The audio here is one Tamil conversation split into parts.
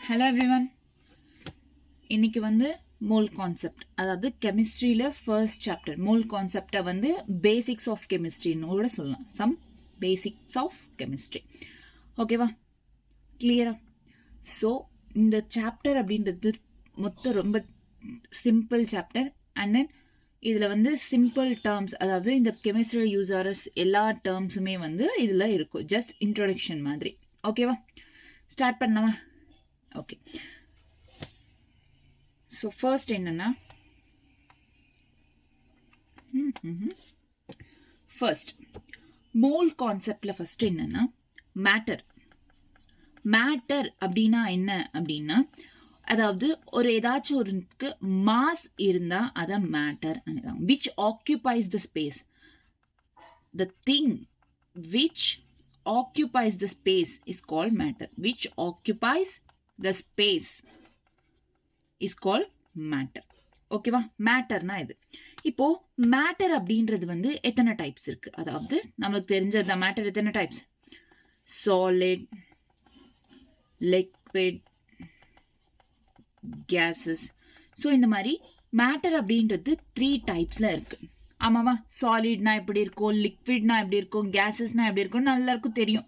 Hello everyone. இன்னைக்கு மோல் கான்செப்ட், அதாவது கெமிஸ்ட்ரியில் ஃபர்ஸ்ட் சாப்டர் மோல் கான்செப்டை பேசிக்ஸ் ஆஃப் கெமிஸ்ட்ரின்னு கூட சொல்லலாம். Some basics of chemistry. ஓகேவா, கிளியரா? ஸோ இந்த சாப்டர் அப்படின்றது மொத்தம் ரொம்ப சிம்பிள் சாப்டர். அண்ட் தென் இதில் சிம்பிள் டேர்ம்ஸ், அதாவது இந்த கெமிஸ்ட்ரியில் யூஸ் ஆகிற எல்லா டேர்ம்ஸுமே இதில் இருக்கும். ஜஸ்ட் இன்ட்ரோடக்ஷன் மாதிரி. ஓகேவா, ஸ்டார்ட் பண்ணலாமா? ஓகே. ஸோ ஃபர்ஸ்ட் என்னன்னா, ஃபர்ஸ்ட் மோல் கான்செப்டில் ஃபர்ஸ்ட் என்னன்னா, மேட்டர் அப்படின்னா என்ன அப்படின்னா, அதாவது ஒரு ஏதாச்சும் ஒருக்கு மாஸ் இருந்தா அத matter. which occupies the space, the thing which occupies the space is called matter. which occupies the space is called matter. ஓகேவா, மேட்டர்னா இது. இப்போ மேட்டர் அப்படின்றது எத்தனை டைப்ஸ் இருக்கு, அதாவது நமக்கு தெரிஞ்ச மேட்டர் எத்தனை types? Solid, liquid, cases. So இந்த மாதிரி மேட்டர் அப்படின்றது 3 டைப்ஸ்ல இருக்கு. ஆமாவா? சாலிட்னா எப்படி இருக்கும், லிக்விட்னா எப்படி இருக்கும், கேசஸ்னா எப்படி இருக்கும், எல்லாருக்கும் தெரியும்.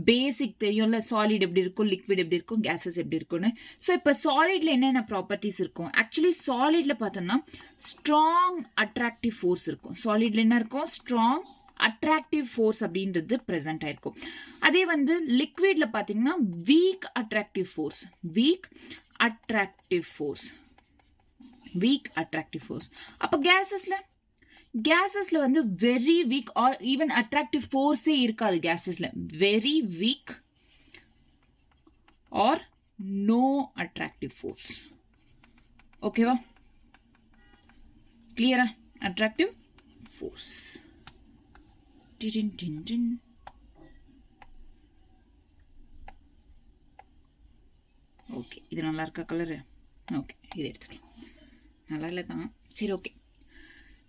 பேசிக் தெரியும்ல, சாலிட் எப்படி இருக்கும், லிக்விட் எப்படி இருக்கும், கேசஸ் எப்படி இருக்கும்னு. ஸோ இப்போ சாலிட்ல என்னென்ன ப்ராப்பர்ட்டிஸ் இருக்கும்? ஆக்சுவலி சாலிட்ல பார்த்தோம்னா ஸ்ட்ராங் அட்ராக்டிவ் ஃபோர்ஸ் இருக்கும். சாலிட்ல என்ன இருக்கும்? ஸ்ட்ராங் அட்ராக்டிவ் ஃபோர்ஸ் அப்படின்றது ப்ரெசென்ட் ஆயிருக்கும். அதே லிக்விட்ல பார்த்தீங்கன்னா weak attractive force. Weak attractive force. அப்போ கேசஸ்ல very weak or even attractive ஃபோர்ஸே இருக்காது. கேசஸ்ல very weak or no attractive force. ஓகேவா, கிளியரா? Attractive force. ஓகே, இது நல்லா இருக்கா கலரு? ஓகே, இது எடுத்துக்கலாம். நல்லா இல்லை தான், சரி. Okay.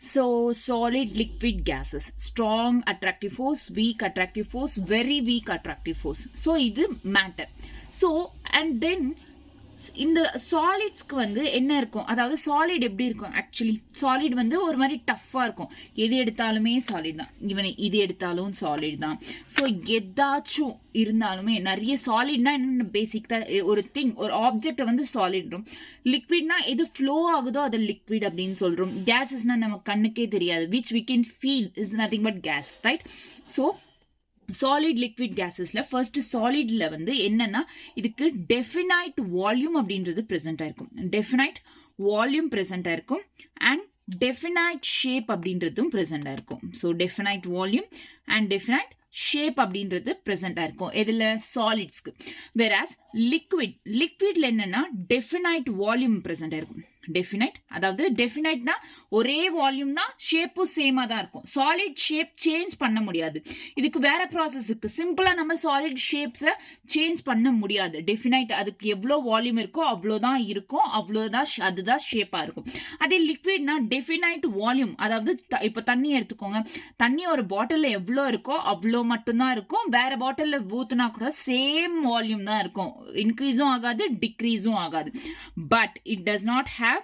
So solid, liquid, gases, strong attractive force, weak attractive force, very weak attractive force. So இது matter. So and then இந்த சாலிட்ஸ்க்கு என்ன இருக்கும், அதாவது சாலிட் எப்படி இருக்கும்? ஆக்சுவலி சாலிட் ஒரு மாதிரி டஃப்பா இருக்கும். எது எடுத்தாலுமே சாலிட் தான். ஈவன் இது எடுத்தாலும் சாலிட் தான். ஸோ எதாச்சும் இருந்தாலுமே நிறைய சாலிட்னா என்ன, பேசிக் தான். ஒரு திங், ஒரு ஆப்ஜெக்டை சாலிட்றோம். லிக்விட்னா எது ஃப்ளோ ஆகுதோ அதை லிக்விட் அப்படின்னு சொல்றோம். கேஸஸ்னா நம்ம கண்ணுக்கே தெரியாது. Which we can feel is nothing but gas, right? So solid, liquid, கேசஸ்ல ஃபர்ஸ்ட் சாலிட்ல என்னன்னா, இதுக்கு டெஃபினைட் வால்யூம் அப்படின்றது பிரசன்ட் ஆயிருக்கும். டெஃபினைட் வால்யூம் பிரசன்ட் ஆயிருக்கும் அண்ட் டெஃபினைட் ஷேப் அப்படின்றதும் பிரசன்ட் ஆயிருக்கும். So definite volume and definite shape அப்படின்றது பிரசன்ட் ஆயிருக்கும். எதுல? சாலிட்ஸ்க்கு. வேறாஸ் லிக்விட்ல என்னன்னா டெஃபினைட் வால்யூம் பிரசன்ட் ஆயிருக்கும். டெஃபினைட், அதாவது டெஃபினைட்னா ஒரே வால்யூம் தான், ஷேப்பும் சேமா தான் இருக்கும். சாலிட் ஷேப் சேஞ்ச் பண்ண முடியாது. இதுக்கு வேற ப்ராசஸ் இருக்கு. சிம்பிளா நம்ம சாலிட் ஷேப்ஸை சேஞ்ச் பண்ண முடியாது. டெஃபினைட் அதுக்கு எவ்வளோ வால்யூம் இருக்கோ அவ்வளோதான் இருக்கும், அவ்வளோதான், அதுதான் ஷேப்பா இருக்கும். அதே லிக்விட்னா டெஃபினைட் வால்யூம், அதாவது இப்போ தண்ணி எடுத்துக்கோங்க. தண்ணி ஒரு பாட்டில் எவ்வளோ இருக்கோ அவ்வளோ மட்டும்தான் இருக்கும். வேற பாட்டில் ஊத்துனா கூட சேம் வால்யூம் தான் இருக்கும். இன்க்ரீஸும் ஆகாது, டிக்ரீஸும் ஆகாது. But it does not have,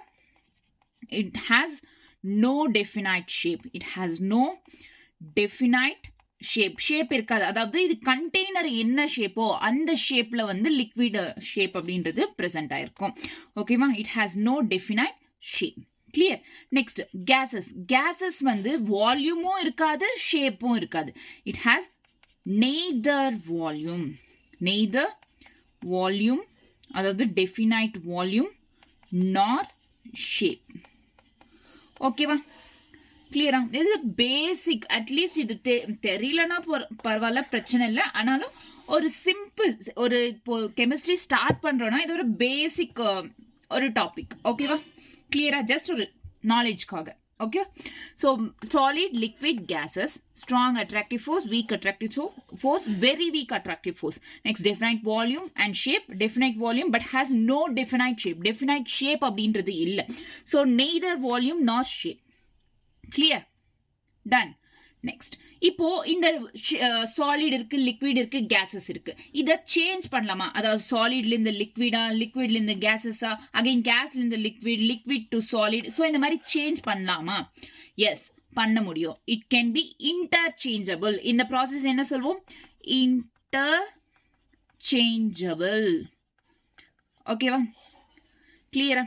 it has no definite shape. It has no definite shape இருக்காது. அதாவது இது கண்டெய்னர் என்ன ஷேப்போ அந்த ஷேப்ல லிக்விட் ஷேப் அப்படின்றது பிரசன்ட் ஆயிருக்கும். ஓகேவா? It has no definite shape. Clear? Next gases வால்யூமும் இருக்காது, ஷேப்பும் இருக்காது. இட் ஹாஸ் நெய்தர் வால்யூம், அதாவது டெஃபினைட் வால்யூம் நார் ஷேப். ஓகேவா, கிளியரா? இது பேசிக். அட்லீஸ்ட் இது தெரியலன்னா பரவாயில்ல, பிரச்சனை இல்லை. ஆனாலும் ஒரு சிம்பிள், ஒரு இப்போ கெமிஸ்ட்ரி ஸ்டார்ட் பண்றோம்னா இது ஒரு பேசிக் ஒரு டாபிக். ஓகேவா, கிளியரா? ஜஸ்ட் ஒரு நாலேஜ்க்காக. Okay, so solid, liquid, gases, strong attractive force, weak attractive force, very weak attractive force. Next, definite volume and shape. Definite volume but has no definite shape. Definite shape அப்படின்றது இல்ல. So neither volume nor shape. Clear? Done. Next இப்போ இந்த சாலிட் இருக்கு, லிக்விட் இருக்கு, கேசஸ் இருக்கு. இதை சேஞ்ச் பண்ணலாமா? அதாவது சாலிட்ல இருந்து லிக்விடா, லிக்விட்ல இருந்து கேசஸா, அகைன் கேஸ்ல இருந்து liquid, liquid to solid. So இந்த மாதிரி சேஞ்ச் பண்ணலாமா? எஸ், பண்ண முடியும். It can be interchangeable. இந்த ப்ராசஸ் என்ன சொல்வோம்? இன்டர்சேஞ்சபிள். ஓகேவா? கிளியரா?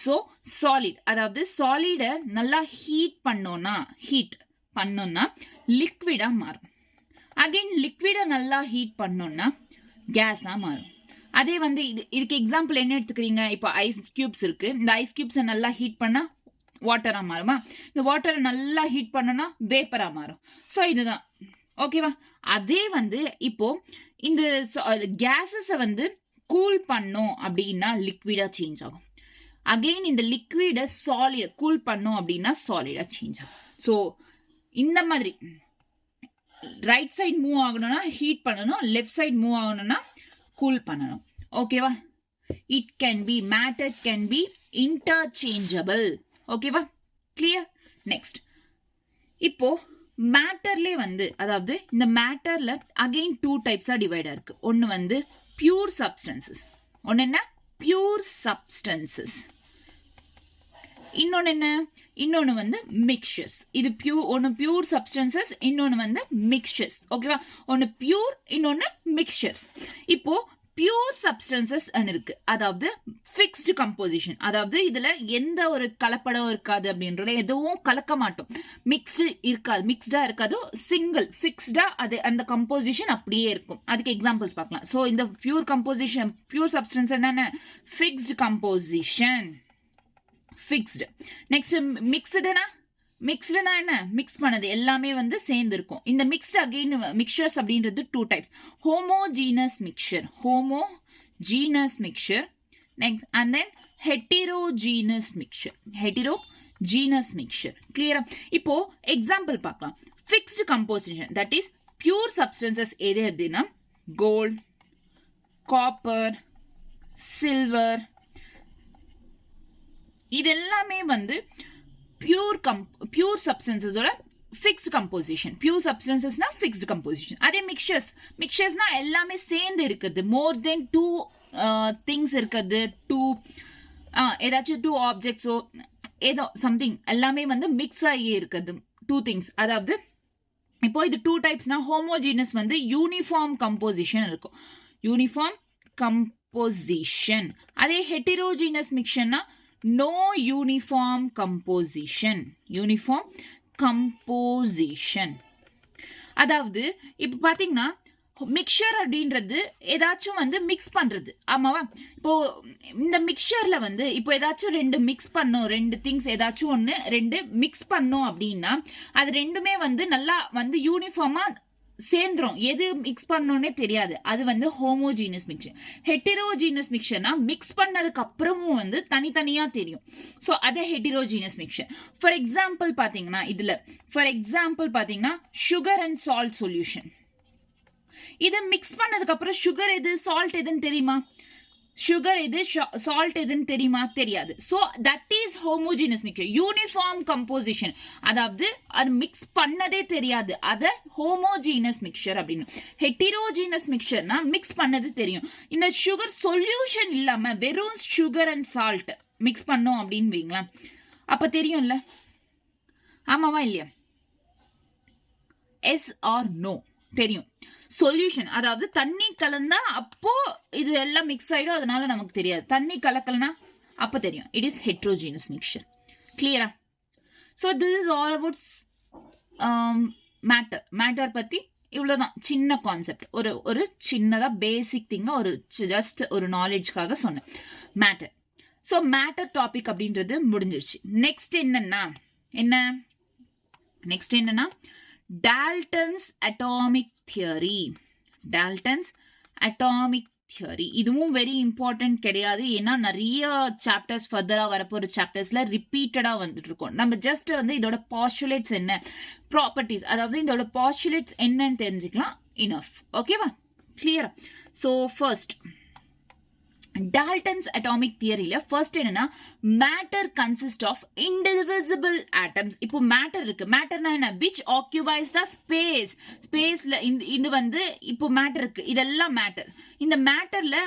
ஸோ சாலிட், அதாவது சாலிடை நல்லா ஹீட் பண்ணோம்னா லிக்விடா மாறும். அகைன் லிக்விடை நல்லா ஹீட் பண்ணோம்னா கேஸா மாறும். அதே வந்து இதுக்கு எக்ஸாம்பிள் என்ன எடுத்துக்கிறீங்க? இப்போ ஐஸ் கியூப்ஸ் இருக்கு. இந்த ஐஸ் கியூப்ஸை நல்லா ஹீட் பண்ணா வாட்டரா மாறுமா? இந்த வாட்டரை நல்லா ஹீட் பண்ணோம்னா வேப்பரா மாறும். ஸோ இதுதான். ஓகேவா? அதே வந்து இப்போ இந்த கேஸஸை வந்து கூல் பண்ணோம் அப்படின்னா லிக்விடா சேஞ்ச் ஆகும். அகெயின் இந்த லிக்விடை சாலிட் கூல் பண்ணோம் அப்படின்னா சாலிடா சேஞ்ச் ஆகும். ஸோ இந்த மாதிரி ரைட் சைட் மூவ் ஆகணும்னா ஹீட் பண்ணணும், லெஃப்ட் சைட் மூவ் ஆகணும்னா கூல் பண்ணணும். ஓகேவா? It can be, matter can be interchangeable. ஓகேவா? கிளியர்? நெக்ஸ்ட் இப்போ மேட்டர்லே வந்து, அதாவது இந்த மேட்டர்ல அகெயின் 2 டைப்ஸா டிவைடா இருக்கு. ஒன்னு வந்து பியூர் சப்ஸ்டன்சஸ், ஒன்னு என்ன? Pure substances. இன்னொன்னு என்ன? இன்னொன்னு வந்து மிக்சர்ஸ். இது ஒன்னு பியூர் சப்ஸ்டன்சஸ், இன்னொன்னு வந்து மிக்சர்ஸ். ஓகேவா? ஒன்னு பியூர், இன்னொன்னு மிக்சர்ஸ். இப்போ பியூர் சப்ஸ்டன்சஸ் இருக்கு, அதாவது ஃபிக்ஸ்டு கம்போசிஷன். அதாவது இதுல எந்த ஒரு கலப்படம் இருக்காது அப்படின்றத, எதுவும் கலக்க மாட்டோம், மிக்ஸ்டா இருக்காது, சிங்கிள் ஃபிக்ஸ்டா அது அந்த கம்போசிஷன் அப்படியே இருக்கும். அதுக்கு எக்ஸாம்பிள்ஸ் பார்க்கலாம். ஸோ இந்த பியூர் கம்போசிஷன், பியூர் சப்ஸ்டன்ஸ் என்னென்ன? Fixed composition, fixed. நெக்ஸ்ட் மிக்ஸ்டுனா என்ன? மிக்ஸ் பண்ணது எல்லாமே வந்து சேர்ந்து இருக்கும். இந்த மிக்ஸ்டு அகைன் மிக்சர்ஸ் அப்படின்றது 2 types. Homogeneous mixture, next and then heterogeneous mixture. கிளியரா? இப்போ எக்ஸாம்பிள் பார்க்கலாம். Fixed composition, that is pure substances எது எதுனா கோல்ட், காப்பர், சில்வர், இது எல்லாமே வந்து பியூர் சப்ஸ்டன்சஸோட ஃபிக்ஸ்ட் கம்போசிஷன். பியூர் சப்ஸ்டன்சஸ்னா ஃபிக்ஸ்ட் கம்போசிஷன். அதே மிக்சர்ஸ்னா எல்லாமே சேர்ந்து இருக்குது, மோர் தென் 2 திங்ஸ் இருக்குது, ஏதாச்சும் 2 ஆப்ஜெக்ட்ஸோ ஏதோ சம்திங் எல்லாமே வந்து மிக்ஸ் ஆகி இருக்குது 2 திங்ஸ். அதாவது இப்போ இது 2 டைப்ஸ்னா ஹோமோஜீனஸ் வந்து யூனிஃபார்ம் கம்போசிஷன் இருக்கும், யூனிஃபார்ம் கம்போசிஷன். அதே ஹெட்டிரோஜீனஸ் மிக்சர்னா no uniform composition. அதாவது இப்ப பாத்தீங்கன்னா மிக்சர் அப்படின்றது ஏதாச்சும் வந்து மிக்ஸ் பண்றது. ஆமாவா? இப்போ இந்த மிக்சர்ல வந்து இப்போ ஏதாச்சும் 2 மிக்ஸ் பண்ணோம், 2 திங்ஸ் ஏதாச்சும் 2 மிக்ஸ் பண்ணோம் அப்படின்னா அது ரெண்டுமே வந்து நல்லா வந்து யூனிஃபார்மா சேர்ந்துரும். எது மிக்ஸ் பண்ணோன்னே தெரியாது. அது வந்து ஹோமோஜீனஸ் மிக்சர். ஹெட்டிரோஜீனஸ் மிக்சர்னா மிக்ஸ் பண்ணதுக்கு அப்புறமும் வந்து தனித்தனியா தெரியும். ஸோ அது ஹெட்டிரோஜீனஸ் மிக்சர். ஃபார் எக்ஸாம்பிள் பாத்தீங்கன்னா சுகர் அண்ட் சால்ட் சொல்யூஷன். இதை மிக்ஸ் பண்ணதுக்கு அப்புறம் சுகர் எது, சால்ட் எதுன்னு தெரியுமா? சுகர் எது, சால்ட் எதுன்னு தெரியுமா? தெரியாது. So that is homogeneous mixture, uniform composition. அதாவது அது மிக்ஸ் பண்ணதே தெரியாது, அதை ஹோமோஜீனஸ் மிக்சர் அப்படின்னு. ஹெட்டிரோஜீனஸ் மிக்சர்னா மிக்ஸ் பண்ணது தெரியும். இந்த சுகர் சொல்யூஷன் இல்லாம வெறும் சுகர் அண்ட் சால்ட் மிக்ஸ் பண்ணோம் அப்படின்னு வைங்களா, அப்ப தெரியும்ல? ஆமாவா இல்லையா? Yes or no? தெரியும். சொல்யூஷன், அதாவது தண்ணி கலந்தா அப்போ இது எல்லாம் மிக்ஸ் ஆயிடும், அதனால நமக்கு தெரியாது. தண்ணி கலக்கலனா அப்ப தெரியும். It is heterogeneous mixture. கிளியரா? So this is all about matter பத்தி இவ்வளவுதான். சின்ன கான்செப்ட், ஒரு சின்னதா பேசிக் திங்க ஒரு ஜஸ்ட் ஒரு நாலேஜ்க்காக சொன்னேன் மேட்டர். ஸோ மேட்டர் டாபிக் அப்படின்றது முடிஞ்சிருச்சு. நெக்ஸ்ட் என்னன்னா Dalton's atomic theory. இதுவும் வெரி இம்பார்ட்டன்ட் கிடையாது, ஏன்னா நிறைய சாப்டர்ஸ் ஃபர்தரா வரப்போற சாப்டர்ஸ்ல ரிப்பீட்டடா வந்துட்டு இருக்கும். நம்ம ஜஸ்ட் வந்து இதோட பாஸ்டுலேட்ஸ் என்ன, ப்ராப்பர்ட்டிஸ், அதாவது இதோட பாஸ்டுலேட்ஸ் என்னன்னு தெரிஞ்சுக்கலாம். இனஃப். ஓகேவா? கிளியரா? ஸோ ஃபர்ஸ்ட் டால்டன்ஸ் அட்டாமிக் தியரியில ஃபர்ஸ்ட் என்னன்னா matter consist of indivisible atoms. இப்போ மேட்டர் இருக்கு, மேட்டர்னா என்ன, விச் ஆக்குபைஸ் த ஸ்பேஸ். ஸ்பேஸ்ல இது வந்து இப்போ மேட்டர் இருக்கு, இதெல்லாம் மேட்டர். இந்த மேட்டர்ல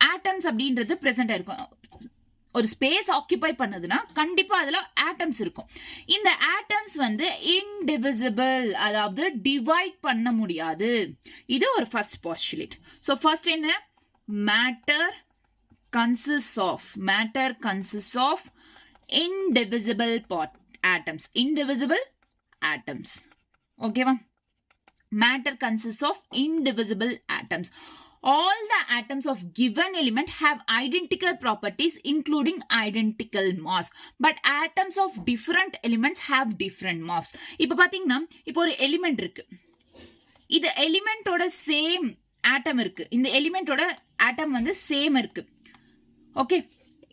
ஆட்டம்ஸ் அப்படின்றது பிரசன்ட் இருக்கும். ஒரு ஸ்பேஸ் ஆக்குபை பண்ணதுன்னா கண்டிப்பா அதுல ஆட்டம்ஸ் இருக்கும். இந்த ஆட்டம்ஸ் வந்து இன்டிவிசிபிள், அதாவது டிவைட் பண்ண முடியாது. இது ஒரு ஃபர்ஸ்ட் பாஸ்டுலேட். ஸோ ஃபர்ஸ்ட் என்ன, matter consists of indivisible atoms. Indivisible atoms. Okay va? Matter consists of indivisible atoms. All the atoms of given element have identical properties including identical mass. But atoms of different elements have different mass. இப்போ பாத்தீங்கன்னா இப்போ ஒரு எலிமெண்ட் இருக்கு, இது எலிமெண்டோட சேம் ஆட்டம் இருக்கு, இந்த எலிமெண்டோட ஆட்டம் வந்து சேம் இருக்கு. ஓகே,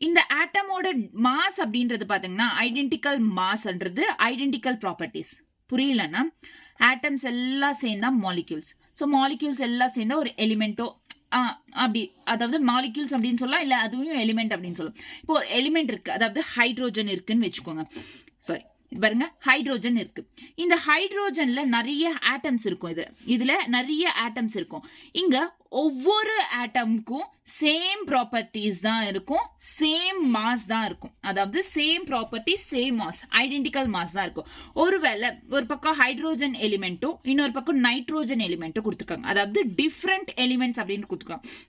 இந்த ஆட்டமோட மாஸ் அப்படின்றது பாத்தீங்கன்னா ஐடென்டிக்கல் மாஸ்ன்றது ஐடென்டிக்கல் ப்ராப்பர்ட்டிஸ். புரியலன்னா ஆட்டம்ஸ் எல்லாம் சேர்ந்தா மாலிக்யூல்ஸ். ஸோ மாலிக்யூல்ஸ் எல்லாம் சேர்ந்தா ஒரு எலிமெண்டோ அப்படி, அதாவது மாலிக்யூல்ஸ் அப்படின்னு சொல்லலாம், இல்லை அதுவும் எலிமெண்ட் அப்படின்னு சொல்லலாம். இப்போ ஒரு எலிமெண்ட் இருக்கு, அதாவது ஹைட்ரோஜன் இருக்குன்னு வச்சுக்கோங்க. சாரி பாருங்க, ஹைட்ரோஜன் இருக்கு. இந்த ஹைட்ரோஜன்ல நிறைய ஆட்டம்ஸ் இருக்கும். இதுல நிறைய ஆட்டம்ஸ் இருக்கும். இங்க ஒவ்வொரு ஆட்டமுக்கும் சேம் ப்ராப்பர்ட்டிஸ் தான் இருக்கும், சேம் மாஸ் தான் இருக்கும். அதாவது same properties, same mass, identical mass தான் இருக்கும். ஒருவேளை ஒரு பக்கம் ஹைட்ரோஜன் எலிமெண்ட்டும் இன்னொரு பக்கம் நைட்ரோஜன் எலிமெண்ட்டும் கொடுத்துருக்காங்க, அதாவது டிஃப்ரெண்ட் எலிமெண்ட்ஸ் அப்படின்னு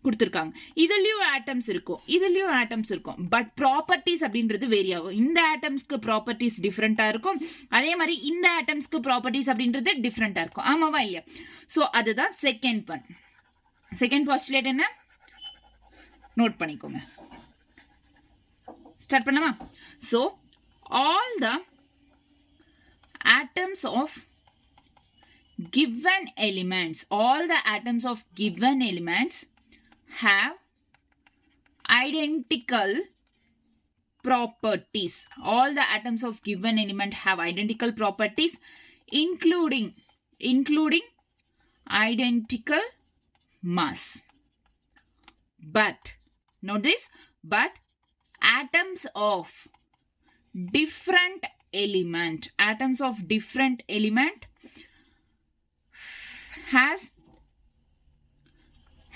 கொடுத்துருக்காங்க. இதுலயும் ஆட்டம்ஸ் இருக்கும், இதுலயும் ஆட்டம்ஸ் இருக்கும். பட் ப்ராப்பர்ட்டிஸ் அப்படின்றது வேரி ஆகும். இந்த ஆட்டம்ஸ்க்கு ப்ராப்பர்ட்டிஸ் டிஃப்ரெண்டா இருக்கும், அதே மாதிரி இந்த ஆட்டம்ஸ்க்கு ப்ராப்பர்ட்டிஸ் அப்படின்றது டிஃப்ரெண்டா இருக்கும். ஆமாவா இல்லையா? ஸோ அதுதான் செகண்ட் ஒன். செகண்ட் பாஸ்டுலேட் என்ன, நோட் பண்ணிக்கோங்க. ஸ்டார்ட் பண்ணலாமா? So all the atoms of given elements, all the atoms of given elements have identical properties. All the atoms of given element have identical properties, including identical mass. But note this, but atoms of different element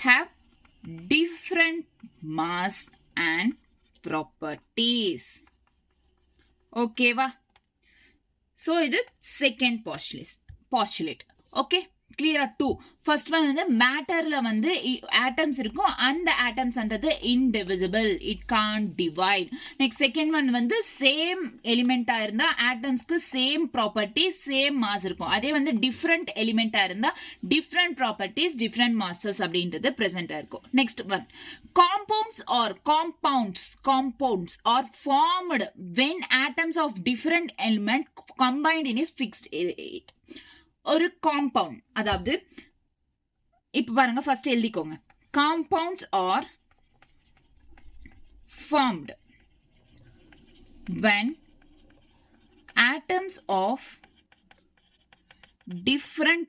have different mass and properties. Okay va? So இது second postulate. Okay, clear? 2. First one வந்து மேட்டர்ல வந்து ஆட்டம்ஸ் இருக்கும், அந்த ஆட்டம்ஸ் அன்றது indivisible, it can't divide. Next second one வந்து சேம் எலிமெண்டா இருந்தா ஆட்டம்ஸ்க்கு சேம் ப்ராப்பர்ட்டிஸ், சேம் மாஸ் இருக்கும். அதே வந்து டிஃப்ரெண்ட் எலிமெண்டா இருந்தா டிஃப்ரெண்ட் ப்ராப்பர்ட்டிஸ், டிஃப்ரெண்ட் மாசஸ் அப்படின்றது பிரசன்டா இருக்கும். Next one, compounds are formed when atoms of different element combined in a fixed ஒரு காம்பவுண்ட். அதாவது இப்ப பாருங்க, ஃபர்ஸ்ட் எழுதிக்கோங்க. Compounds R formed when atoms of different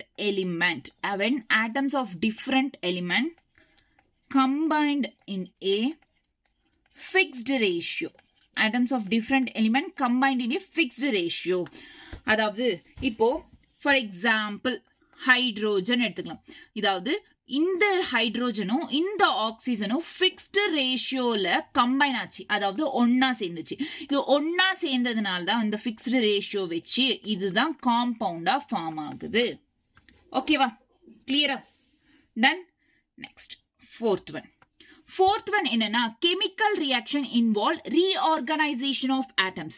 element combined in a fixed ratio. Atoms of different element combined in a fixed ratio. அதாவது இப்போ ஃபார் எக்ஸாம்பிள் ஹைட்ரோஜன் எடுத்துக்கலாம். இதாவது இந்த ஹைட்ரோஜனும் இந்த ஆக்சிஜனும் ஃபிக்ஸ்டு ரேஷியோல கம்பைன் ஆச்சு, அதாவது ஒன்னா சேர்ந்துச்சு. இது ஒன்னா சேர்ந்ததுனால தான் இந்த ஃபிக்ஸ்டு ரேஷியோ வச்சு இதுதான் காம்பவுண்டா ஃபார்ம் ஆகுது. ஓகேவா? கிளியரா? டன். நெக்ஸ்ட் fourth one என்னன்னா chemical reaction involve reorganization of atoms.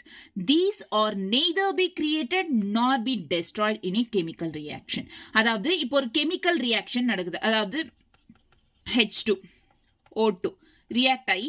These are neither be created nor be destroyed in a chemical reaction. அதாவது இப்போ ஒரு chemical reaction நடக்குது, அதாவது H2O2 react ஆகி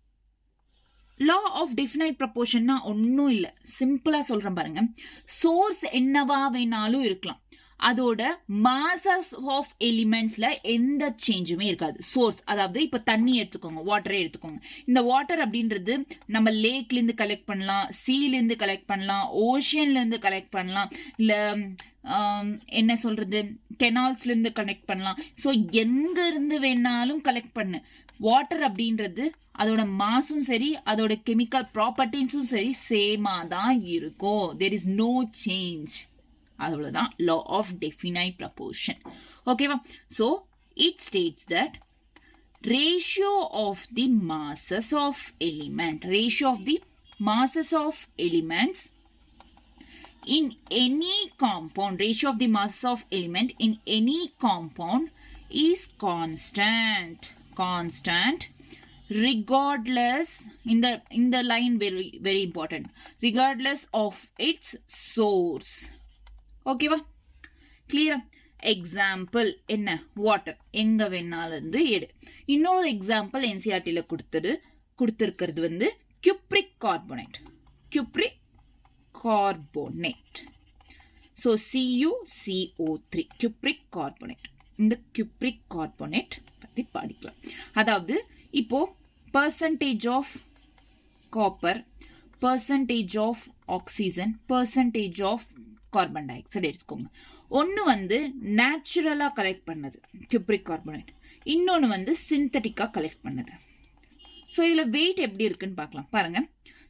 லா ஆஃப் டெஃபினைட் ப்ரப்போர்ஷன்னா ஒன்றும் இல்லை, சிம்பிளா சொல்றேன் பாருங்க. சோர்ஸ் என்னவா வேணாலும் இருக்கலாம், அதோட மாசஸ் ஆஃப் எலிமெண்ட்ஸ்ல எந்த சேஞ்சுமே இருக்காது. சோர்ஸ் அதாவது இப்ப தண்ணி எடுத்துக்கோங்க, வாட்டரே எடுத்துக்கோங்க. இந்த வாட்டர் அப்படின்றது நம்ம லேக்ல இருந்து கலெக்ட் பண்ணலாம், சீல இருந்து கலெக்ட் பண்ணலாம், ஓஷன்ல இருந்து கலெக்ட் பண்ணலாம், இல்ல என்ன சொல்றது கெனால்ஸ்ல இருந்து கனெக்ட் பண்ணலாம். ஸோ எங்க இருந்து வேணாலும் கலெக்ட் பண்ணு. வாட்டர் அப்படின்றது அதோட மாசும் சரி, அதோட கெமிக்கல் ப்ராப்பர்ட்டிஸும் சரி சேமா தான் இருக்கும். There is no change. அவ்வளவுதான் law of definite proportion. ஓகேவா? so it states that ratio of the masses of elements in any compound, ratio of the masses of element in any compound is constant regardless, in the line very important, regardless of its source. ஓகேவா? கிளியரா? எக்ஸாம்பிள் என்ன? வாட்டர் எங்க வேணாலும் இருந்து எடு. இன்னொரு எக்ஸாம்பிள் என்சிஆர்டில கொடுத்திருக்கிறது வந்து cupric carbonate. So CuCO3 cupric carbonate. இந்த கியூப்ரிக் கார்போனேட் பத்தி படிக்கலாம். அதாவது இப்போ percentage of copper, percentage of oxygen, percentage of carbon dioxide எடுத்துக்கோங்க. ஒன்று வந்து நேச்சுரலா கலெக்ட் பண்ணது கியூப்ரிக் கார்போனேட், இன்னொன்று வந்து சிந்தட்டிக்கா கலெக்ட் பண்ணது. ஸோ இதில் வெயிட் எப்படி இருக்குன்னு பார்க்கலாம் பாருங்க.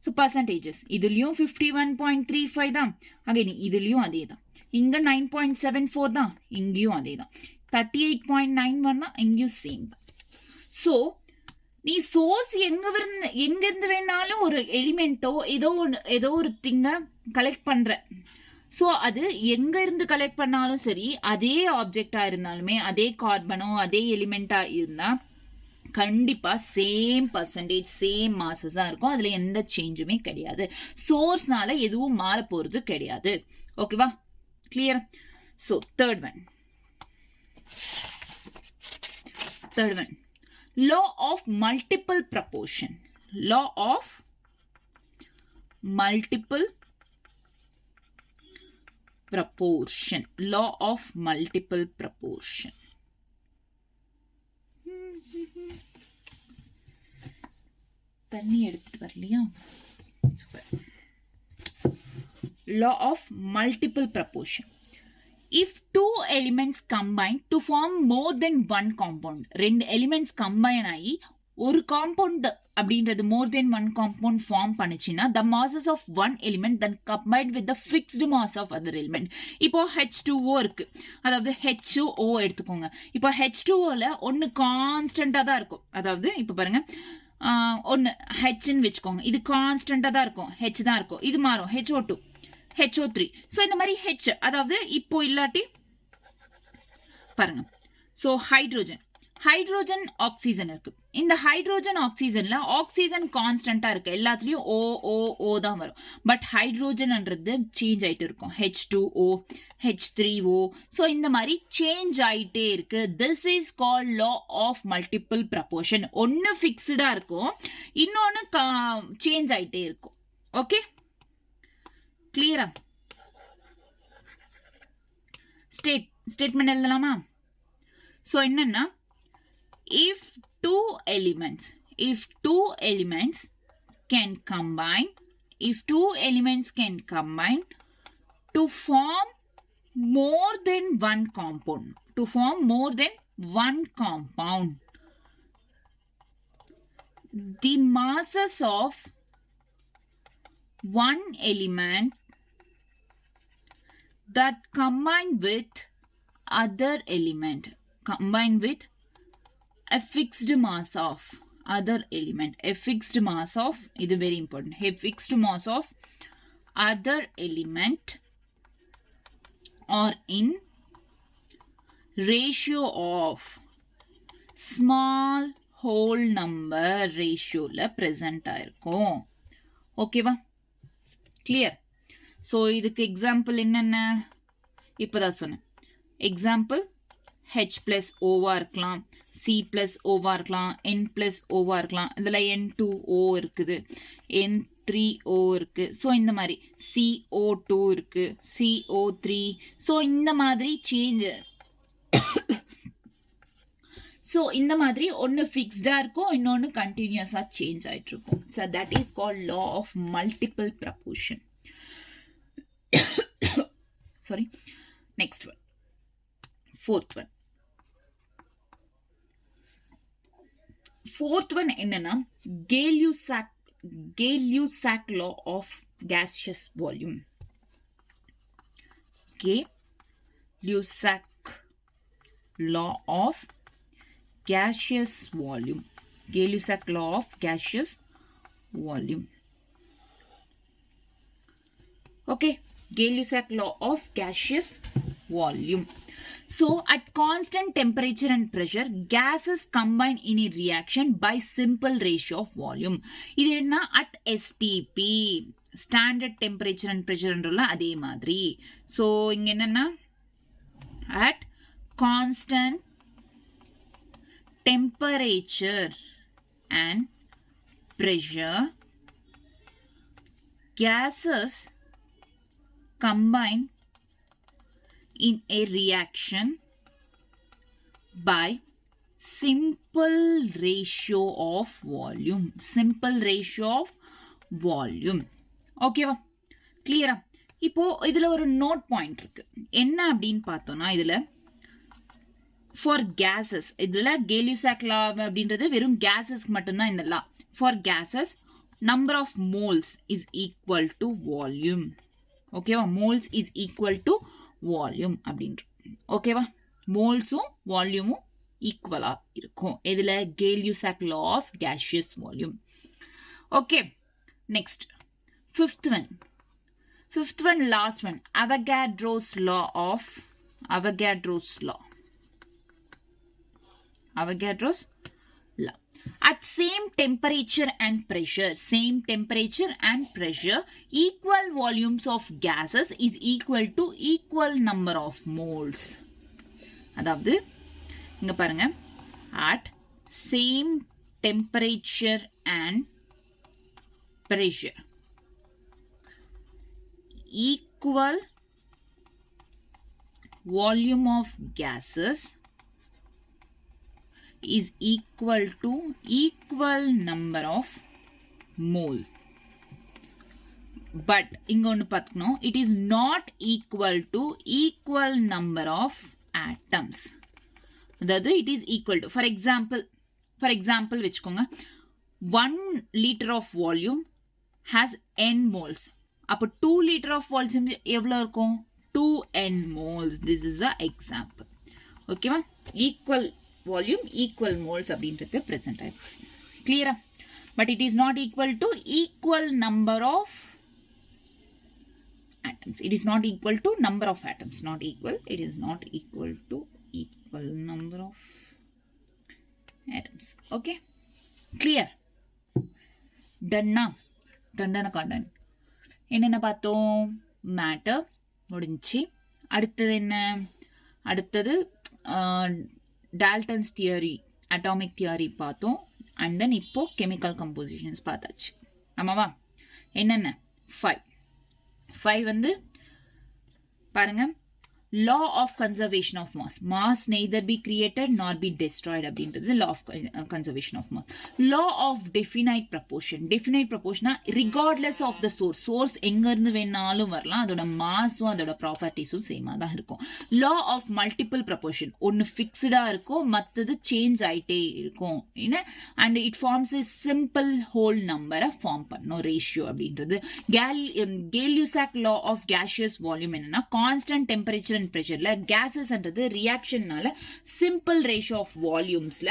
ஸோ பர்சன்டேஜஸ் இதுலயும் 51.35 தான், அகைன் இதுலயும் அதே தான். இங்க 9.74 தான், இங்கேயும் அதே தான். 38.91 தான், இங்கேயும் சேம் தான். ஸோ நீ சோர்ஸ் எங்க இருந்து வேணாலும் ஒரு எலிமெண்ட்டோ ஏதோ ஒரு திங்க கலெக்ட் பண்ற. ஸோ அது எங்க இருந்து கலெக்ட் பண்ணாலும் சரி, அதே ஆப்ஜெக்டா இருந்தாலுமே, அதே கார்பனோ அதே எலிமெண்டா இருந்தா கண்டிப்பா சேம் பர்சன்டேஜ் சேம் மாசஸ் தான் இருக்கும். அதுல எந்த சேஞ்சுமே கிடையாது. சோர்ஸ்னால எதுவும் மாற போறது கிடையாது. ஓகேவா? Clear? So third one law of multiple proportion. law of multiple proportion. தண்ணி எடுத்துட்டு வரலையா? law of multiple proportion. If two elements combine to form more than one compound, ரெண்டு எலிமெண்ட்ஸ் கம்பைன் ஆகி ஒரு காம்பவுண்ட் அப்படின்றது more than one compound form பண்ணுச்சுன்னா the masses of one element then combined with the fixed mass of other element. இப்போ H2O இருக்கு, அதாவது HO எடுத்துக்கோங்க. இப்போ H2Oல ஒன்னு கான்ஸ்டன்டா தான் இருக்கும். அதாவது இப்போ பாருங்க, ஒன்னு Hன்னு வச்சுக்கோங்க, இது கான்ஸ்டன்டா தான் இருக்கும், H தான் இருக்கும். இது மாறும், HO2, HO3. ஸோ இந்த மாதிரி H, அதாவது இப்போ இல்லாட்டி பாருங்க. ஸோ ஹைட்ரோஜன் ஆக்சிஜன் இருக்கு. இந்த ஹைட்ரோஜன் ஆக்சிஜன்ல ஆக்சிஜன் கான்ஸ்டன்டா இருக்கு, எல்லாத்துலயும் O தான் வரும். பட் ஹைட்ரோஜன்ன்றது சேஞ்ச் ஆயிட்டு இருக்கும், H2O, H3O. ஸோ இந்த மாதிரி சேஞ்ச் ஆயிட்டே இருக்கு. This is called law of multiple proportion. ஒன்னு ஃபிக்ஸ்டா இருக்கும், இன்னொன்னு சேஞ்ச் ஆயிட்டே இருக்கும். ஓகே, கிளியரா? ஸ்டேட்மெண்ட் எழுதலாமா? ஸோ என்னன்னா, if two elements can combine to form more than one compound, the masses of one element that combine with other element, a fixed mass of other element, இது very important, a fixed mass of other element or in ratio of small whole number ratioல present ஆயிருக்கும். ஓகேவா? கிளியர்? ஸோ இதுக்கு எக்ஸாம்பிள் என்னென்ன இப்போதான் சொன்னேன். எக்ஸாம்பிள் H plus Oவா இருக்கலாம், C plus Oவா இருக்கலாம், N plus Oவா இருக்கலாம். இதில் N2O இருக்குது, N3O இருக்கு. ஸோ இந்த மாதிரி CO2 இருக்கு, CO3. ஸோ இந்த மாதிரி சேஞ்ச். ஸோ இந்த மாதிரி ஒன்று ஃபிக்ஸ்டாக இருக்கும், இன்னொன்று கண்டினியூஸாக சேஞ்ச் ஆகிட்டு இருக்கும். So that is called law of multiple proportion. Sorry. Next one. Fourth one. Fourth one என்னன்னா Gay-Lussac law of gaseous volume. Gay-Lussac law of gaseous volume. Gay-Lussac law of gaseous volume. Okay. Gay-Lussac law of gaseous volume. So, at constant temperature and pressure, gases combine in a reaction by simple ratio of volume. இது என்ன? At STP, standard temperature and pressure என்றுள்ள அதே மாதிரி. So, இங்க என்னன்னா? At constant temperature and pressure, gases combine in a reaction by simple ratio of volume. Simple ratio of volume. ஓகேவா? கிளியரா? இப்போ இதுல ஒரு நோட் பாயிண்ட் இருக்கு. என்ன அப்படின்னு பார்த்தோம்னா இதுல ஃபார் கேசஸ், இதுல Gay-Lussac law அப்படின்றது வெறும் கேசஸ்க்கு மட்டும்தான் இந்த law. For gases number of moles is equal to volume. ஓகேவா? Moles is equal to volume அப்படின்ற. ஓகேவா? மோல்ஸும் வால்யூமும் ஈக்குவலா இருக்கும். இதில் Gay-Lussac law of gaseous volume. Okay, next fifth one last one, Avogadro's law. At same temperature and pressure, equal volumes of gases is equal to equal number of moles. அதாவது இங்க பாருங்க, at same temperature and pressure, equal volume of gases is equal to equal number of moles. But இங்க ஒன்னு பார்க்கணும், it is not equal to equal number of atoms. அதாவது it is equal to, for example வெச்சுக்கோங்க, 1 liter of volume has n moles. அப்போ 2 liter of volume எவ்வளவு இருக்கும்? 2n moles. This is the example. ஓகேவா? equal volume, equal moles அப்படின்றது present ஆயிருக்கு. கிளியரா? But it is not equal to equal number of atoms. It is not equal to number of atoms. Not equal. It is not equal to equal number of atoms. Okay? Clear? Done. என்னென்ன பார்த்தோம்? மேட்டர் முடிஞ்சு. அடுத்தது என்ன? அடுத்தது டால்டன்ஸ் தியரி, அட்டாமிக் தியரி பார்த்தோம். அண்ட் தென் இப்போ கெமிக்கல் கம்போசிஷன்ஸ் பார்த்தாச்சு. ஆமாவா? என்னென்ன? 5 வந்து பாருங்க, law of conservation of mass neither be created not be destroyed அப்படின்றது law of conservation of mass. Law of definite ப்ரப்போர்ஷனா ரிகார்ட்லெஸ் ஆஃப் த சோர்ஸ் எங்கேருந்து வேணாலும் வரலாம், அதோட மாஸும் அதோட ப்ராப்பர்ட்டிஸும் சேமாக தான் இருக்கும். லா ஆஃப் மல்டிபிள் ப்ரப்போர்ஷன், ஒன்று ஃபிக்ஸ்டாக இருக்கும், மற்றது சேஞ்ச் ஆகிட்டே இருக்கும். என்ன? And it forms a simple whole நம்பரை ஃபார்ம் பண்ணும், ரேஷியோ அப்படின்றது. Gay-Lussac law of gaseous volume என்னன்னா, கான்ஸ்டன்ட் டெம்பரேச்சர் பிரஷர்ல கேசஸ்ன்றது ரியாக்ஷன்னால சிம்பிள் ரேஷியோ ஆஃப் வால்யூம்ஸ்ல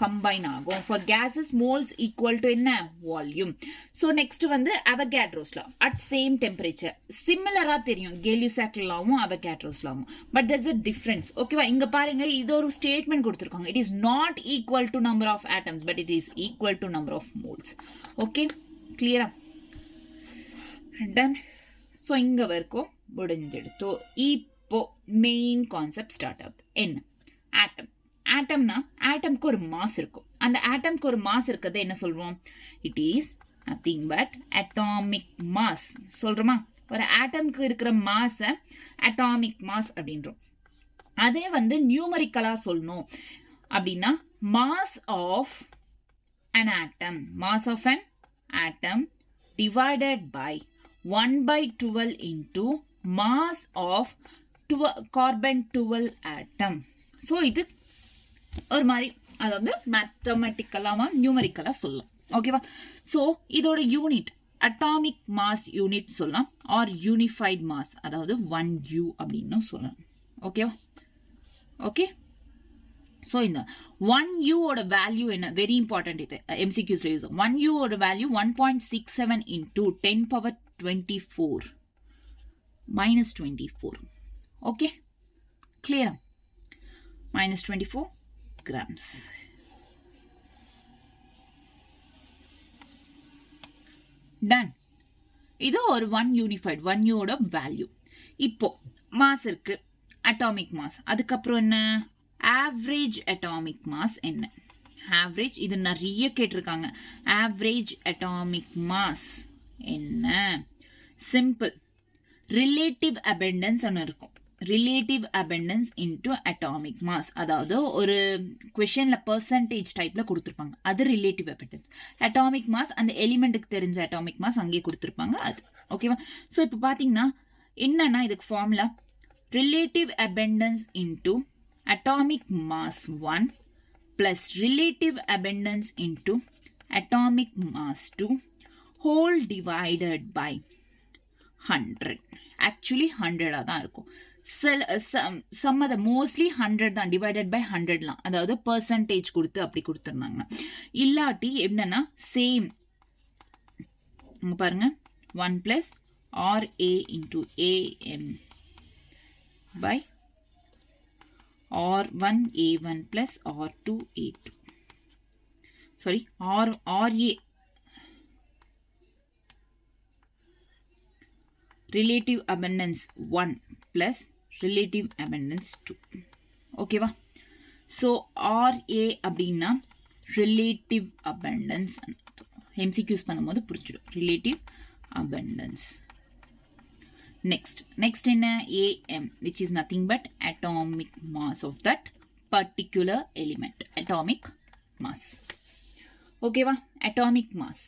கம்பைன் ஆகும். For gases moles equal to என்ன? வால்யூம். ஸோ நெக்ஸ்ட் வந்து Avogadro's law at same temperature. சிமிலரா தெரியும் Gay-Lussac lawவும் Avogadro's lawவும், பட் there's a difference. ஓகேவா? இங்க பாருங்க, இது ஒரு ஸ்டேட்மெண்ட் கொடுத்திருக்காங்க. It is not equal to number of atoms, but it is equal to number of moles. Okay, கிளியரா? டன். ஸோ இங்க வரைக்கும் முடிஞ்செடுத்தோ. இப்போ மெயின் கான்செப்ட் ஸ்டார்ட் ஆகுது. என்ன? ஆட்டம். ஆட்டம்னா ஆட்டம்க்கு ஒரு மாஸ் இருக்கும். அந்த ஆட்டம்க்கு ஒரு மாஸ் இருக்கிறத என்ன சொல்வோம்? It is nothing but atomic mass சொல்றோமா? ஒரு ஆட்டம்க்கு இருக்கிற மாஸ அட்டாமிக் மாஸ் அப்படின்றோம். அதே வந்து நியூமரிக்கலா சொல்லணும் அப்படின்னா mass of an atom, mass of an atom divided by 1/12 into mass of carbon 12 atom. So இது ஒரு மாதிரி அதாவது மேத்தமெட்டிக்கலாவா நியூமரிக்கலா சொல்லலாம். ஓகேவா? ஸோ இதோட யூனிட் அட்டாமிக் மாஸ் யூனிட் சொல்லலாம் ஆர் யூனிஃபைட் மாஸ், அதாவது 1U அப்படின்னு சொல்லலாம். ஓகேவா? ஓகே. ஸோ இந்த 1U ஓட வேல்யூ என்ன? Very important. இது எம்சிக்யூஸ்ல யூஸ். 1U ஓட value 1.67 into 10 power 24 minus 24. Okay, கிளியரா? minus 24 grams. டன். இது ஒரு 1 யூனிஃபைட் 1U ஓட வேல்யூ. இப்போ மாஸ் இருக்கு, அட்டாமிக் மாஸ். அதுக்கப்புறம் என்ன? ஆவரேஜ் அட்டாமிக் மாஸ் என்ன? ஆவரேஜ் இது நிறைய கேட்டிருக்காங்க. ஆவரேஜ் அட்டாமிக் மாஸ் என்ன? சிம்பிள். ரிலேட்டிவ் அபெண்டன்ஸ் ஒன்று இருக்கும். Relative abundance into atomic mass, அதாவது ஒரு கொஷனில் பர்சன்டேஜ் டைப்பில் கொடுத்துருப்பாங்க, அது ரிலேட்டிவ் அபெண்டன்ஸ். அட்டாமிக் மாஸ் அந்த எலிமெண்ட்டுக்கு தெரிஞ்ச அட்டாமிக் மாஸ் அங்கேயே கொடுத்துருப்பாங்க, அது ஓகேவா? ஸோ இப்போ பார்த்தீங்கன்னா என்னன்னா இதுக்கு formula relative abundance into atomic mass 1 plus relative abundance into atomic mass 2 whole divided by 100. Actually 100 தான் இருக்கும். some of the mostly 100 தான், divided by 100 லாம், அதாவது percentage கொடுத்து அப்படி கொடுத்துருந்தாங்கன்னா. இல்லாட்டி என்னன்னா சேம் பாருங்க 1 plus RA into AM by R1 A1 plus R2 A2. Sorry, RA relative abundance 1 plus relative abundance 2. Okay va? So RA அப்படின்னா relative abundance. MCQs பண்ணும்போது புரிஞ்சிடும். Relative abundance. Next in AM, which is nothing but atomic mass of that particular element. Atomic mass. Okay va? Atomic mass.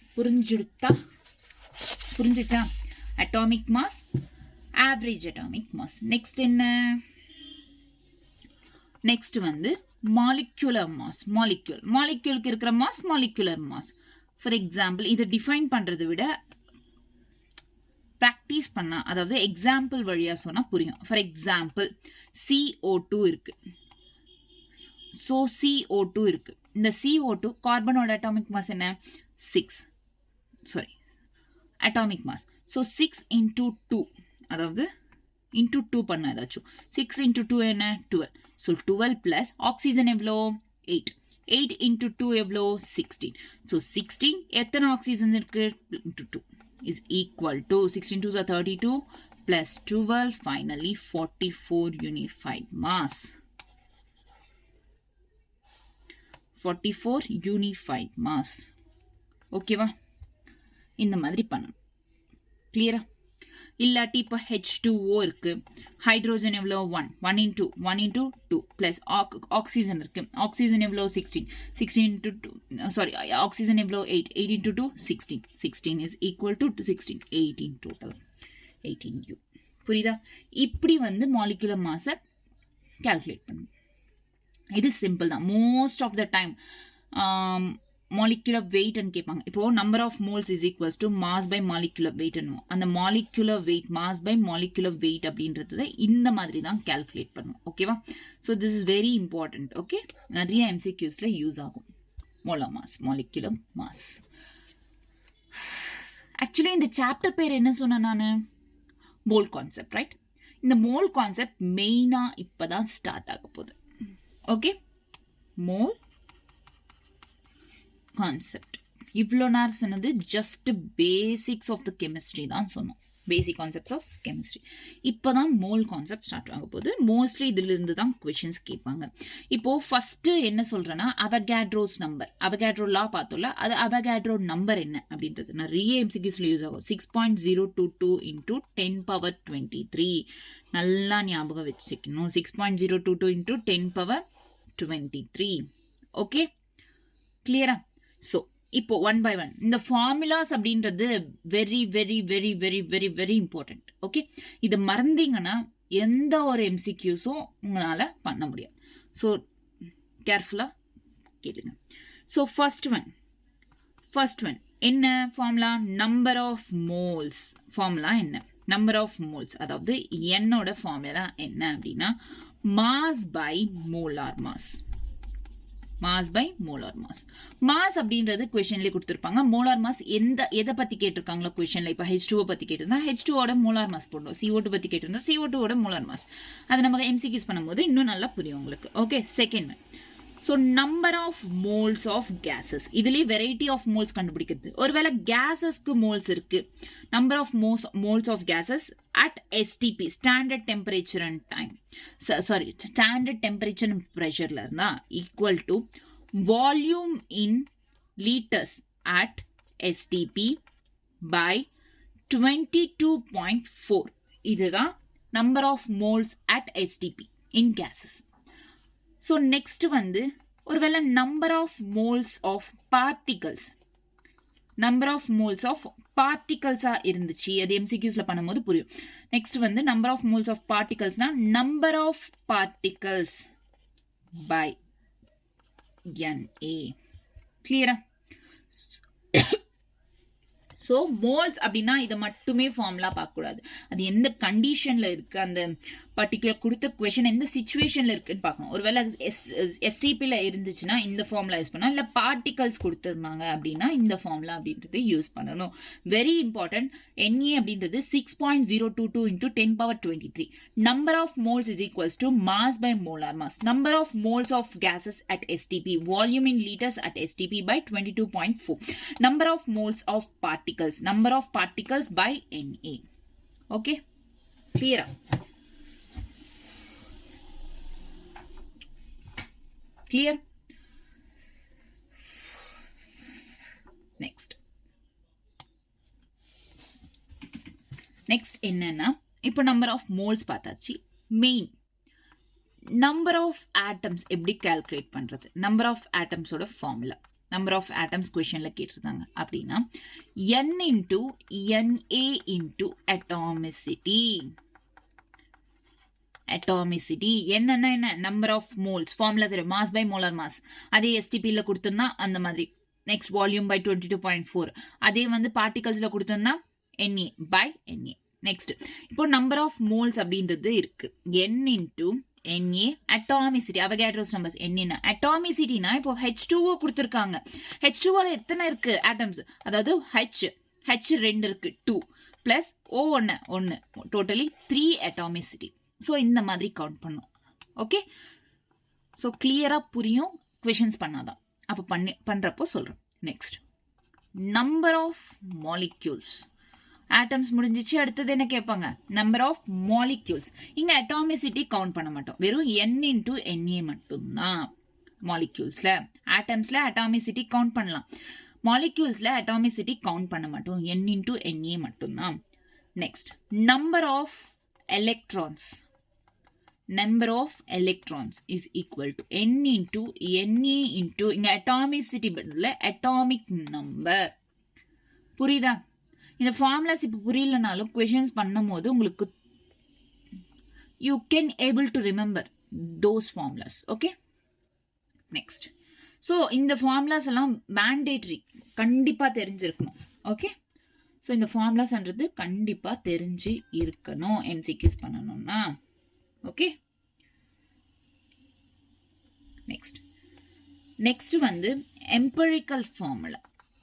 புரிஞ்சிச்சா? Atomic mass, average atomic mass. Next in next வந்து molecular mass. Moleculeக்கு இருக்கிற mass molecular mass. For example, இதை define பண்றதை விட ப்ராக்டிஸ் பண்ணா, அதாவது எக்ஸாம்பிள் வழியா சொன்னா புரியும். ஃபார் எக்ஸாம்பிள் CO2 இருக்கு. ஸோ CO2 இருக்கு. இந்த CO2 கார்பனோட அட்டாமிக் மாஸ் என்ன? 6. Sorry, atomic mass. So 6 into 2, அதாவது into 2 பண்ண ஏதாச்சும். 6 into 2 என்ன? 12. ஸோ 12 பிளஸ் ஆக்சிஜன் எவ்வளோ? 8. 8 into 2 எவ்வளோ? 16. ஸோ 16 எத்தனை ஆக்சிஜன்ஸ் இருக்கு? into 2 is equal to 16 2s are 32 plus 12, finally 44 unified mass. 44 unified mass. Okay va? இந்த மாதிரி பண்ணணும். கிளியரா? இல்லாட்டி இப்போ H2O இருக்கு, ஹைட்ரோஜன் எவ்வளோ? 1 into 2 பிளஸ் ஆக்சிஜன் இருக்கு. ஆக்சிஜன் எவ்வளோ? 16 into 2, சாரி, ஆக்சிஜன் எவ்வளோ? 8 into 2 16 is equal to 16, 18 total, 18U. புரியுதா? இப்படி வந்து மாலிகுலர் மாஸை கால்குலேட் பண்ணணும். இது சிம்பிள் தான். Most of the time molecular weight and கேட்பாங்க. இப்போ number of moles is equals to mass by molecular weight என்னும். அந்த molecular weight, mass by molecular weight அப்படின்றது இந்த மாதிரி தான் calculate பண்ணும். ஓகேவா? So this is very important. Okay? நிறைய MCQsல யூஸ் ஆகும். molar mass, molecular mass. Actually இந்த chapter பேர் என்ன சொன்ன நானு? mole concept, right? இந்த mole concept மெயினா இப்பதான் ஸ்டார்ட் ஆக போகுது. ஓகே? mole concept. இவ்வளோ நேரம் சொன்னது just basics of the chemistry தான் சொன்னோம். Basic concepts of chemistry. இப்போ தான் மோல் கான்செப்ட் ஸ்டார்ட் ஆக போகுது. மோஸ்ட்லி இதிலிருந்து தான் கொஷின்ஸ் கேட்பாங்க. இப்போது ஃபஸ்ட்டு என்ன சொல்கிறேன்னா அவகேட்ரோஸ் நம்பர், அவகேட்ரோ லா பார்த்தோம்ல, அது அவகேட்ரோ நம்பர் என்ன அப்படின்றது நிறைய எம்சிக்யூஸில் யூஸ் ஆகும். 6.022 × 10^23. நல்லா ஞாபகம் வச்சுக்கணும். 6.022 × 10^23. ஓகே, கிளியரா? ஸோ இப்போ ஒன் பை ஒன் இந்த ஃபார்முலாஸ் அப்படின்றது very very very very very very important. Okay, இதை மறந்தீங்கன்னா எந்த ஒரு எம்சிக்யூஸும் உங்களால் பண்ண முடியாது. ஸோ கேர்ஃபுல்லாக கேளுங்க. ஸோ ஃபர்ஸ்ட் ஒன் என்ன formula? Number of moles. Formula என்ன? நம்பர் ஆஃப் மோல்ஸ், அதாவது என்னோட ஃபார்முலா என்ன அப்படின்னா mass by molar mass. Mass by molar mass. Mass அப்படின்றது கொஸ்டின்லேயே கொடுத்துருப்பாங்க. மோலார் மாஸ் எதை பற்றி கேட்டிருக்காங்களோ கொஸ்டின்ல, இப்போ H2O பற்றி கேட்டிருந்தா H2ஓட மோலார் மாஸ் போடணும். CO2 பற்றி கேட்டிருந்தா CO2ஓட மோலார் மாஸ். அதை நம்ம எம்சிக்யூஸ் பண்ணும்போது இன்னும் நல்லா புரியும் உங்களுக்கு. Okay, second one. So number of moles of gases. இதுலேயே வெரைட்டி ஆஃப் மோல்ஸ் கண்டுபிடிக்கிறது. ஒருவேளை கேசஸ்க்கு மோல்ஸ் இருக்கு. Number of moles of gases at STP, standard temperature and time, standard temperature and ப்ரெஷர்ல இருந்தா equal to volume in litres at STP by 22.4. இதுதான் number of moles at STP in gases. So next வந்து ஒருவேளை number of moles of particles, number of moles of பார்ட்டிகல்ஸாக இருந்துச்சு, அது எம்சிக்யூஸில் பண்ணும்போது புரியும். நெக்ஸ்ட் வந்து நம்பர் ஆஃப் மோல்ஸ் ஆஃப் பார்ட்டிகல்ஸ்னா number of particles by NA. கிளியரா? ஸோ மோல்ஸ் அப்படின்னா இதை மட்டுமே ஃபார்முலா பார்க்கக்கூடாது. அது எந்த கண்டிஷனில் இருக்குது, அந்த பர்டிகுலர் கொடுத்த கொஷன் எந்த சுச்சுவேஷனில் இருக்குன்னு பார்க்கணும். ஒருவேளை STPயில் இருந்துச்சுன்னா இந்த ஃபார்முலா யூஸ் பண்ணணும், இல்லை பார்ட்டிகல்ஸ் கொடுத்துருந்தாங்க அப்படின்னா இந்த ஃபார்முலா அப்படின்றது யூஸ் பண்ணணும். Very important. NA அப்படின்றது 6.022 × 10^23. Number of moles is equals to mass by molar mass. Number of moles of gases at STP, volume in litres at STP by 22.4. Number of moles of particles, number of particles by NA. Okay, clear? Clear? Next என்னன்னா இப்போ நம்பர் ஆஃப் மோல்ஸ் பார்த்தாச்சு. மெயின் நம்பர் ஆஃப் ஆட்டம்ஸ் எப்படி கால்குலேட் பண்றது? நம்பர் ஆஃப் ஆட்டம்ஸோட ஃபார்முலா, நம்பர் ஆஃப் ஆட்டம்ஸ் கொஸ்டின்ல கேட்டிருந்தாங்க அப்படின்னா N × NA × அட்டாமிசிட்டி. அட்டாமிசிட்டி என்னன்னா என்ன? Number of moles. ஃபார்முலா தெரியும், மாஸ் பை மோலார் மாஸ். அதே STPயில் கொடுத்தோம்னா அந்த மாதிரி. Next volume by 22.4. அதே வந்து பார்ட்டிகல்ஸில் கொடுத்தோம்னா NA பை NA. நெக்ஸ்ட் இப்போ நம்பர் ஆஃப் மோல்ஸ் அப்படின்றது இருக்கு. N × NA atomicity, Avogadro's numbers. என்ன அட்டாமிசிட்டினா இப்போ H2O கொடுத்துருக்காங்க. H2ஓல எத்தனை இருக்கு ஆட்டம்ஸ்? அதாவது H 2 இருக்கு, 2 plus O 1, totally 3 atomicity. So இந்த மாதிரி கவுண்ட் பண்ணும். ஓகே, ஸோ கிளியரா புரியும் கொஷின்ஸ் பண்ணாதான். அப்போ பண்றப்போ சொல்றோம். Next number of molecules. Atoms முடிஞ்சிச்சு, அடுத்தது என்ன கேட்பாங்க? Number of molecules. இங்க அட்டாமிசிட்டி கவுண்ட் பண்ண மாட்டோம், வெறும் N × NA மட்டும்தான். மாலிக்யூல்ஸ்ல, ஆட்டம்ஸ்ல அட்டாமிசிட்டி கவுண்ட் பண்ணலாம், மாலிக்யூல்ஸ்ல அட்டாமிசிட்டி கவுண்ட் பண்ண மாட்டோம், N × NA மட்டும்தான். Next number of electrons. number of electrons is equal to N × NA × இங்க atomicity பதில atomic number. புரியுதா? இந்த ஃபார்முலாஸ் இப்போ புரியலனாலும் கொஷின்ஸ் பண்ணும்போது உங்களுக்கு you can able to remember those formulas. Okay, next. So இந்த ஃபார்முலாஸ் எல்லாம் மேண்டேட்ரி, கண்டிப்பாக தெரிஞ்சிருக்கணும். ஓகே, ஸோ இந்த ஃபார்முலாஸ்ன்றது கண்டிப்பாக தெரிஞ்சு இருக்கணும் எம்சிக்யூஸ் பண்ணணும்னா. ஓகே, நெக்ஸ்ட் வந்து empirical formula.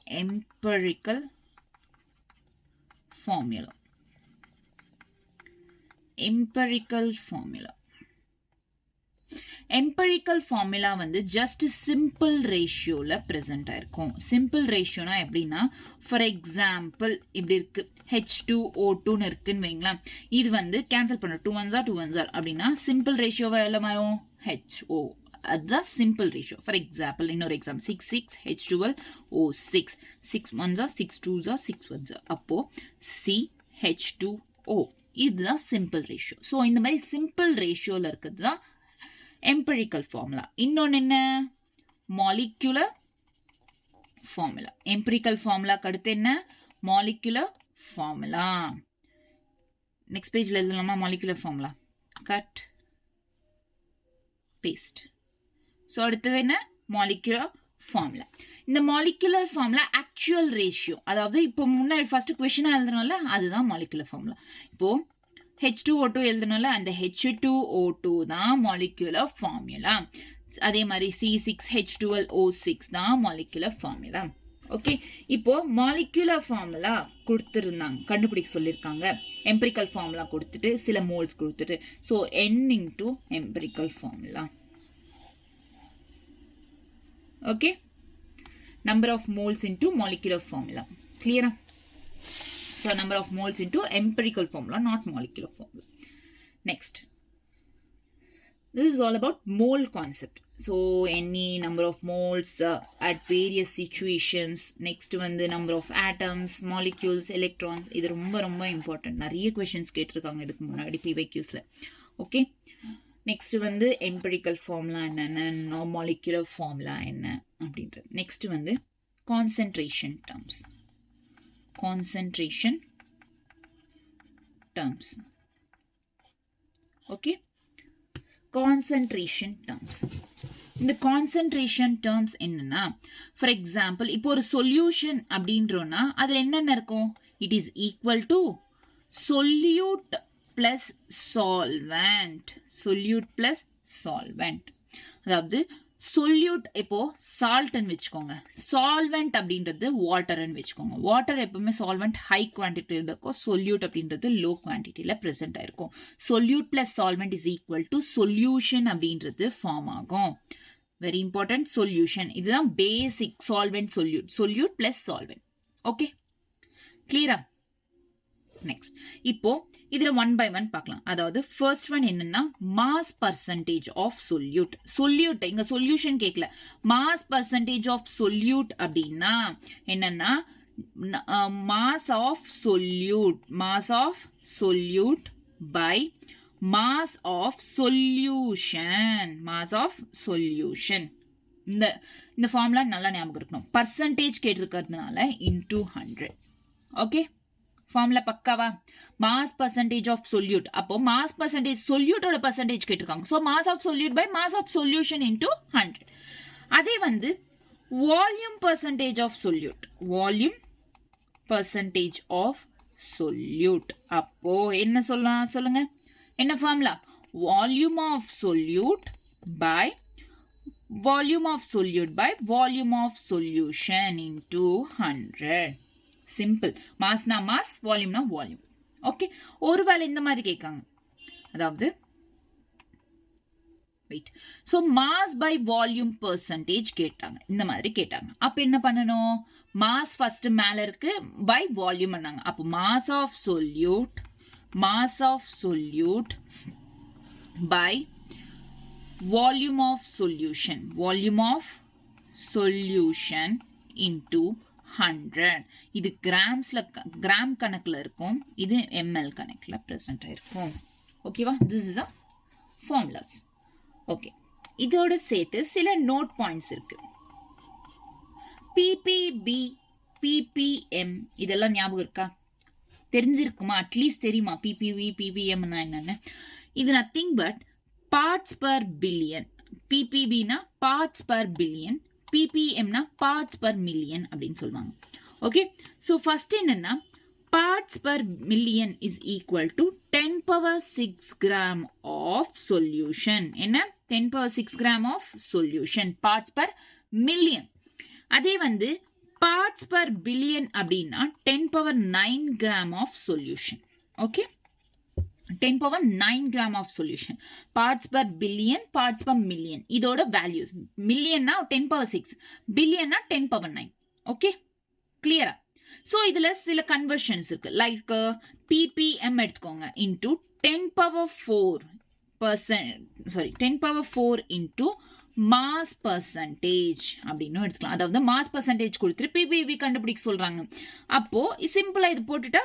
Empirical empirical formula வந்து ஜஸ்ட் சிம்பிள் ரேஷியோவில் ப்ரெசென்ட் ஆயிருக்கும். சிம்பிள் ரேஷியோனா எப்படின்னா, ஃபார் எக்ஸாம்பிள் இப்படி இருக்கு, H2O2ன்னு இருக்குன்னு வைங்களேன். இது வந்து கேன்சல் பண்ண 2 1s 2 1s அப்படின்னா சிம்பிள் ரேஷியோவை எல்லாம் மாறும் HO. அதுதான் சிம்பிள் ரேஷியோ. ஃபார் எக்ஸாம்பிள் இன்னொரு example 6 6 H12O6 6 1s 6 2s 6 1s அப்போ CH2O. இதுதான் சிம்பிள் ரேஷியோ. ஸோ இந்த மாதிரி சிம்பிள் ரேஷியோவில் இருக்கிறது தான் எம்பரிக்கல் ஃபார்முலா. இன்னொன்று என்ன, மாலிகுலர் ஃபார்முலா. எம்பரிக்கல் ஃபார்முலாக்கு அடுத்து என்ன, மாலிகுலர் ஃபார்முலா. நெக்ஸ்ட் பேஜில் எழுதலாமா molecular formula, cut paste. So அடுத்தது என்ன, மாலிகுலர் ஃபார்முலா. இந்த மாலிகுலர் ஃபார்முலா ஆக்சுவல் ரேஷியோ, அதாவது இப்போ முன்னாடி ஃபர்ஸ்ட் கொஸ்டினாக எழுதுனால அதுதான் மாலிகுலர் ஃபார்முலா. இப்போ H2O2 எழுதுனால அந்த H2O2 தான் மாலிகுலர் ஃபார்முலா. அதே மாதிரி C6H12O6 தான் மாலிகுலர் ஃபார்முலா. ஓகே, இப்போ மாலிகுலர் ஃபார்முலா கொடுத்துருந்தாங்க, கண்டுபிடிக்க சொல்லியிருக்காங்க. எம்பரிக்கல் ஃபார்முலா கொடுத்துட்டு சில மோல்ஸ் கொடுத்துட்டு, so N into empirical formula. Okay, number of moles into molecular formula. Clear? So number of moles into empirical formula, not molecular formula. Next, this is all about mole concept. So any number of moles at various situations. Next one, the number of atoms, molecules, electrons. இது ரொம்ப important. நிறைய questions கேட்டிருக்காங்க இதுக்கு முன்னாடி PYQsல. Okay, நெக்ஸ்ட் வந்து எம்பரிக்கல் ஃபார்முலா என்னென்ன, மாலிகுலர் ஃபார்முலா என்ன அப்படின்றது. நெக்ஸ்ட் வந்து concentration terms. Concentration terms. Okay, concentration terms. இந்த கான்சென்ட்ரேஷன் டேர்ம்ஸ் என்னன்னா, ஃபார் எக்ஸாம்பிள் இப்போ ஒரு சொல்யூஷன் அப்படின்றோன்னா அதில் என்னென்ன இருக்கும், it is equal to solute plus solvent. solute plus solvent. அதாவது solute இப்போ saltன்னு வச்சுக்கோங்க, solvent அப்படின்றது waterன்னு வச்சுக்கோங்க. water எப்பவுமே solvent high quantity இருக்கும், solute அப்படின்றது low quantityல present ஆயிருக்கும். solute plus solvent is equal to solution அப்படின்றது ஃபார்ம் ஆகும். very important, solution. இதுதான் basic solvent solute. solute plus solvent. okay, clear? Next இப்போ இதுல 1 by 1 பார்க்கலாம். அதாவது ஃபர்ஸ்ட் ஒன் என்னன்னா mass percentage of solute. Solute இங்க சொல்யூஷன் கேட்கல, மாஸ் பர்சன்டேஜ் ஆஃப் சொல்யூட் அப்படின்னா என்னன்னா mass of solute, mass of solute by mass of solution, mass of solution. இந்த ஃபார்முலா நல்லா ஞாபகம் இருக்கணும். பர்சன்டேஜ் கேட்டிருக்கிறதுனால இன்டூ 100. ஓகே, ஃபார்முலா பக்காவா? மாஸ் பர்சன்டேஜ் ஆஃப் சொல்யூட், அப்போ மாஸ் பர்சன்டேஜ் சொல்யூட்டோட பர்சன்டேஜ் கேட்டிருக்காங்க. So mass of solute by mass of solution into 100. அதே வந்து volume percentage of solute, volume percentage of solute. அப்போ என்ன சொல்லலாம் சொல்லுங்க, என்ன formula? Volume of solute by volume of solute by volume of solution into 100. Simple. மாஸ்னா மாஸ், வால்யூம்னா வால்யூம். ஓகே, ஒருவேளை இந்த மாதிரி கேட்காங்க, அதாவது weight, so mass by volume percentage கேட்டாங்க, இந்த மாதிரி கேட்டாங்க. அப்போ என்ன பண்ணணும், மாஸ் ஃபர்ஸ்ட் மேல இருக்கு பை வால்யூம் பண்ணாங்க. அப்போ mass of solute, mass of solute by volume of solution, volume of solution into 100. இது கிராம்ஸ்ல, கிராம் கணக்குல இருக்கும், இது ml கணக்குல பிரசன்ட் ஆயிருக்கும். ஓகேவா? This is a formulas. Okay, இதோட சேர்த்து சில நோட் பாயிண்ட்ஸ் இருக்கு. ppb, ppm இதெல்லாம் ஞாபகம் இருக்கா? தெரிஞ்சிருக்குமா? அட்லீஸ்ட் தெரியுமா ppb, ppm என்னன்னு? இது nothing but parts per billion. ppbனா பார்ட்ஸ் பர் பில்லியன், ppmனா பார்ட்ஸ் பர் மில்லியன் அப்படின்னு சொல்லுவாங்க. ஓகே, ஸோ ஃபர்ஸ்ட் என்னன்னா parts per million is equal to 10 power 6 gram of solution. என்ன 10 power 6 gram of solution parts per million. அதே வந்து parts per billion அப்படின்னா 10 power 9 gram of solution. Okay, 10 power 9 gram of solution. Parts per billion, parts per million. இதோட values. Million na 10 power 6. Billion na 10 power 9. Okay? Clear? So, இதுல சில conversions இருக்கு. Like ppm எடுத்துக்கோங்க into 10 power 10 power 4 into mass percentage அப்படின்னு எடுத்துக்கலாம். அதாவது mass percentage கொடுத்துட்டு ppb கண்டுபிடிக்க சொல்றாங்க. அப்போ சிம்பிளா இது போட்டுட்டா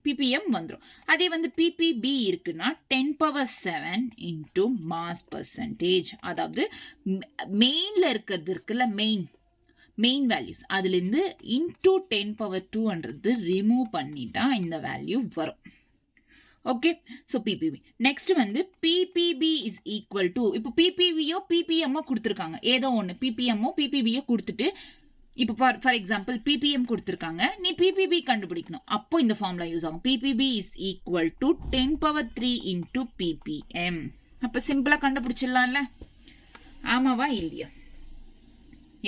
ppm வந்துரும். அதே வந்து ppb இருக்குன்னா 10 power 7 into mass percentage. அதாவது மெயின்ல இருக்கிறது இருக்குல்ல மெயின் வேல்யூஸ் அதுல இருந்து into 10 power 2ன்றது ரிமூவ் பண்ணிட்டா இந்த வேல்யூ வரும். Okay, so ppb. நெக்ஸ்ட் வந்து ppb இஸ் ஈக்குவல் டு, இப்போ ppbயோ ppmஓ கொடுத்துருக்காங்க, ஏதோ ஒன்று ppmஓ ppbயோ கொடுத்துட்டு, இப்போ ஃபார் எக்ஸாம்பிள் ppm கொடுத்துருக்காங்க, நீ ppb கண்டுபிடிக்கணும். அப்போ இந்த ஃபார்முலா யூஸ் ஆகும். ppb is equal to 10 power 3 into ppm. அப்போ சிம்பிளா கண்டுபிடிச்சிடலாம்ல, ஆமாவா இல்லையா?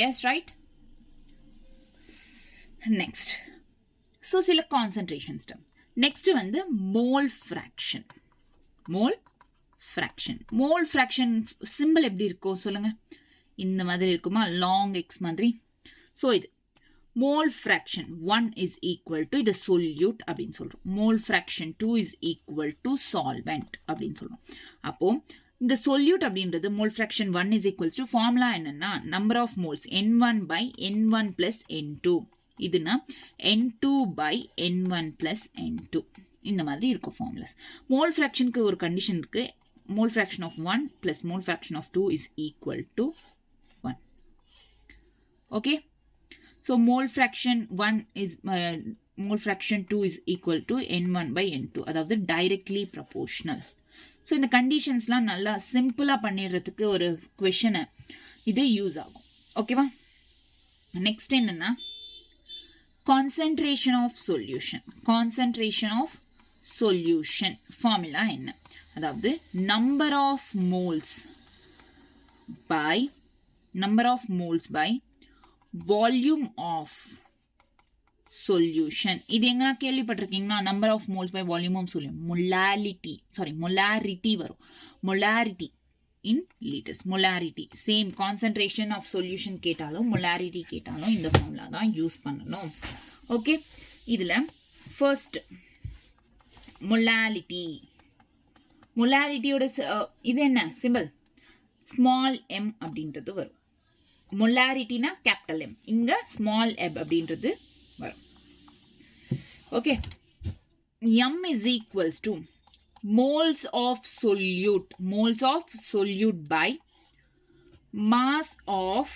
Yes, right. நெக்ஸ்ட், ஸோ சில கான்சன்ட்ரேஷன் ஸ்டெப். நெக்ஸ்ட் வந்து mole fraction. Mole fraction simple எப்படி இருக்கும் சொல்லுங்க? இந்த மாதிரி இருக்குமா, லாங் எக்ஸ் மாதிரி. ஸோ இது mole fraction 1 is equal to இது சொல்யூட் அப்படின்னு சொல்றோம். Mole fraction 2 is equal to solvent அப்படின்னு சொல்றோம். அப்போ இந்த சொல்யூட் அப்படின்றது mole fraction 1 is equals to formula என்னன்னா number of moles n1 by n1 plus n2. இதுனா n2 by n1 plus n2. இந்த மாதிரி இருக்கும் ஃபார்முலாஸ். மோல் ஃப்ராக்ஷனுக்கு ஒரு கண்டிஷன் இருக்கு. Mole fraction of 1 plus mole fraction of 2 is equal to 1. Okay, so mole fraction 2 is equal to n1 by n2. அதாவது டைரக்ட்லி ப்ரொபோர்ஷனல். ஸோ இந்த கண்டிஷன்ஸ்லாம் நல்லா சிம்பிளாக பண்ணிடுறதுக்கு ஒரு கொஷனை இது யூஸ் ஆகும். ஓகேவா? நெக்ஸ்ட் என்னன்னா concentration of solution formula என்ன? அதாவது number of moles by volume of solution. இது எங்க கேள்விப்பட்டிருக்கீங்கன்னா number of moles by volume of solution, molarity வரும். molarity in liters. molarity same concentration of solution கேட்டாலும் molarity கேட்டாலும் இந்த ஃபார்முலா தான் யூஸ் பண்ணணும். ஓகே, இதுல ஃபர்ஸ்ட் மொலாலிட்டியோட இது என்ன சிம்பிள்? ஸ்மால் m அப்படின்றது வரும். மொலாரிட்டினா கேபிட்டல் M, இங்க ஸ்மால் m அப்படின்றது வரும். Okay, m is equals to moles of solute by mass of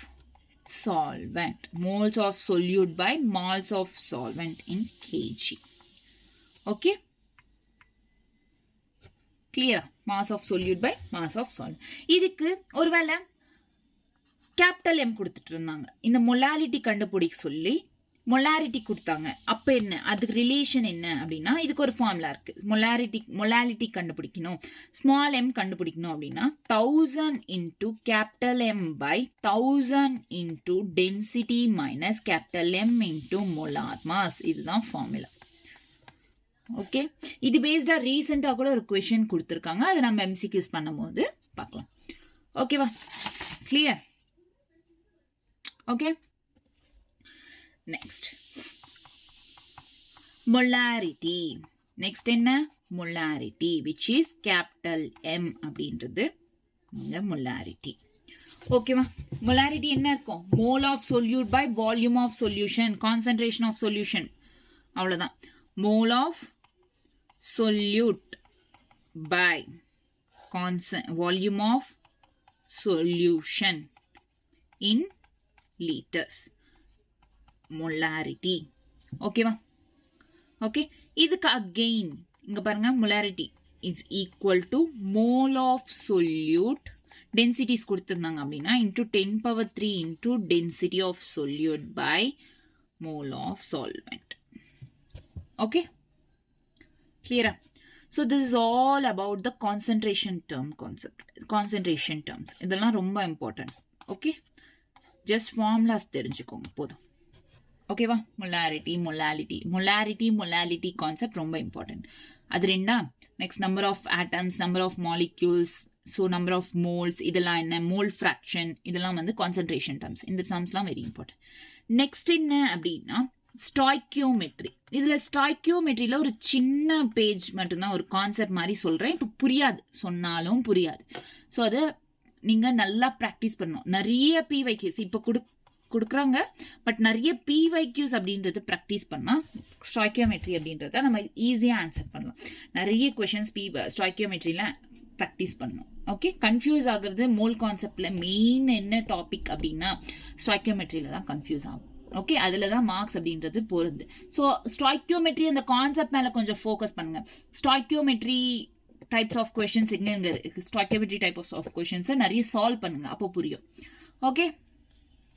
solvent. Moles of solute by moles of solvent in kg. Okay, clear? Mass of solute by mass of solvent. இதுக்கு ஒருவேளை கேபிட்டல் M கொடுத்துட்டு இருந்தாங்க, இந்த மொலாலிட்டி கண்டுபிடிக்க சொல்லி மொலாரிட்டி கொடுத்தாங்க. அப்ப என்ன அதுக்கு ரிலேஷன் என்ன அப்படின்னா, இதுக்கு ஒரு ஃபார்முலா இருக்கு. மொலாலிட்டி கண்டுபிடிக்கணும், ஸ்மால் m கண்டுபிடிக்கணும் அப்படின்னா 1000 into capital M by 1000 into density minus capital M into molar mass. இதுதான் ஃபார்முலா. ஓகே, இது பேஸ்டா ரீசெண்டா கூட ஒரு क्वेश्चन கொடுத்திருக்காங்க, அதை நம்ம MCQs பண்ணும்போது பார்க்கலாம். ஓகேவா? Clear? Okay, next molarity. next என்ன? molarity which is capital M அப்படின்றது இந்த molarity. ஓகேவா? molarity என்ன இருக்கும்? mole of solute by volume of solution, concentration of solution. அவ்வளவுதான். mole of solute by volume of solution in liters. molarity. ஓகேவா? ஓகே, இதுக்கு அகெயின் இங்க பாருங்க, molarity is equal to mole of solute, densities கொடுத்திருந்தாங்க அப்படின்னா into 10 power 3 into density of solute by mole of solvent. Okay, clear? So this is all about the concentration term concept. concentration terms இதெல்லாம் ரொம்ப important. Okay, just formulas தெரிஞ்சுக்கோங்க போதும். ஓகேவா? molarity concept ரொம்ப இம்பார்ட்டன்ட். அது ரெண்டா. Next number of atoms, number of molecules, so number of moles, இதெல்லாம் என்ன, மோல் ஃப்ராக்ஷன், இதெல்லாம் வந்து கான்சன்ட்ரேஷன் டேர்ம்ஸ். இந்த டேர்ம்ஸ்லாம் வெரி இம்பார்ட்டன்ட். நெக்ஸ்ட் என்ன அப்படின்னா ஸ்டாய்க்கியோமெட்ரி. இதில் ஸ்டாய்க்கியோமெட்ரியில் ஒரு சின்ன பேஜ் மட்டும்தான், ஒரு கான்செப்ட் மாதிரி சொல்கிறேன். இப்போ புரியாது, சொன்னாலும் புரியாது. ஸோ அதை நீங்கள் நல்லா ப்ராக்டிஸ் பண்ணணும். நிறைய பிவைக்யூஸ் இப்போ கொடுக்குறாங்க, பட் நிறைய பிவைக்யூஸ் அப்படின்றது ப்ராக்டிஸ் பண்ணால் ஸ்டாய்க்கியோமெட்ரி அப்படின்றத நம்ம ஈஸியாக ஆன்சர் பண்ணலாம். நிறைய கொஷின்ஸ் ஸ்டாய்க்கியோமெட்ரியில் ப்ராக்டிஸ் பண்ணணும். ஓகே, கன்ஃபியூஸ் ஆகுறது மோல் கான்செப்டில் மெயின் என்ன டாபிக் அப்படின்னா ஸ்டாய்க்கியோமெட்ரியில் தான் கன்ஃபியூஸ் ஆகும். ஓகே, அதில் தான் மார்க்ஸ் அப்படின்றது போகிறது. ஸோ ஸ்டாய்க்கியோமெட்ரி அந்த கான்செப்ட் மேலே கொஞ்சம் ஃபோக்கஸ் பண்ணுங்கள். ஸ்டாய்க்கியோமெட்ரி டைப்ஸ் ஆஃப் கொஷின்ஸ் எங்கே ஸ்டாய்க்கியோமெட்ரி டைப் ஆஃப் கொஷின்ஸை நிறைய சால்வ் பண்ணுங்கள், அப்போ புரியும். Okay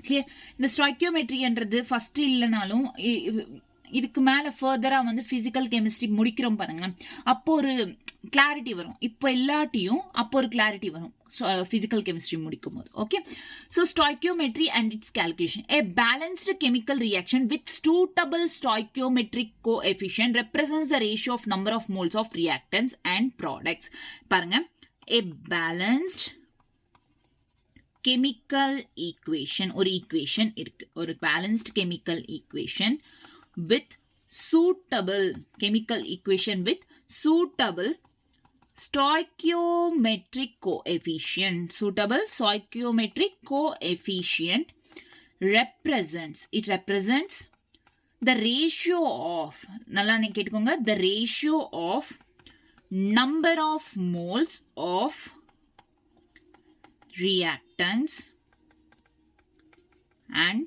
clear. இந்த ஸ்டாய்க்கியோமெட்ரின்றது ஃபஸ்ட்டு இல்லைனாலும் இதுக்கு மேலே ஃபர்தராக வந்து ஃபிசிக்கல் கெமிஸ்ட்ரி முடிக்கிறோம் பாருங்க, அப்போ ஒரு கிளாரிட்டி வரும். இப்போ எல்லாட்டையும் அப்போ ஒரு கிளாரிட்டி வரும் ஃபிசிக்கல் கெமிஸ்ட்ரி முடிக்கும் போது. Okay, so stoichiometry and it's calculation. A balanced chemical reaction with suitable stoichiometric coefficient represents the ratio of number of moles of reactants and products. பாருங்க, a balanced chemical equation, ஒரு ஈக்குவேஷன் இருக்கு, ஒரு balanced chemical equation with suitable chemical equation with suitable stoichiometric coefficient. Suitable stoichiometric coefficient represents the ratio of, நல்லா கேட்டுக்கோங்க, the ratio of number of moles of reactants and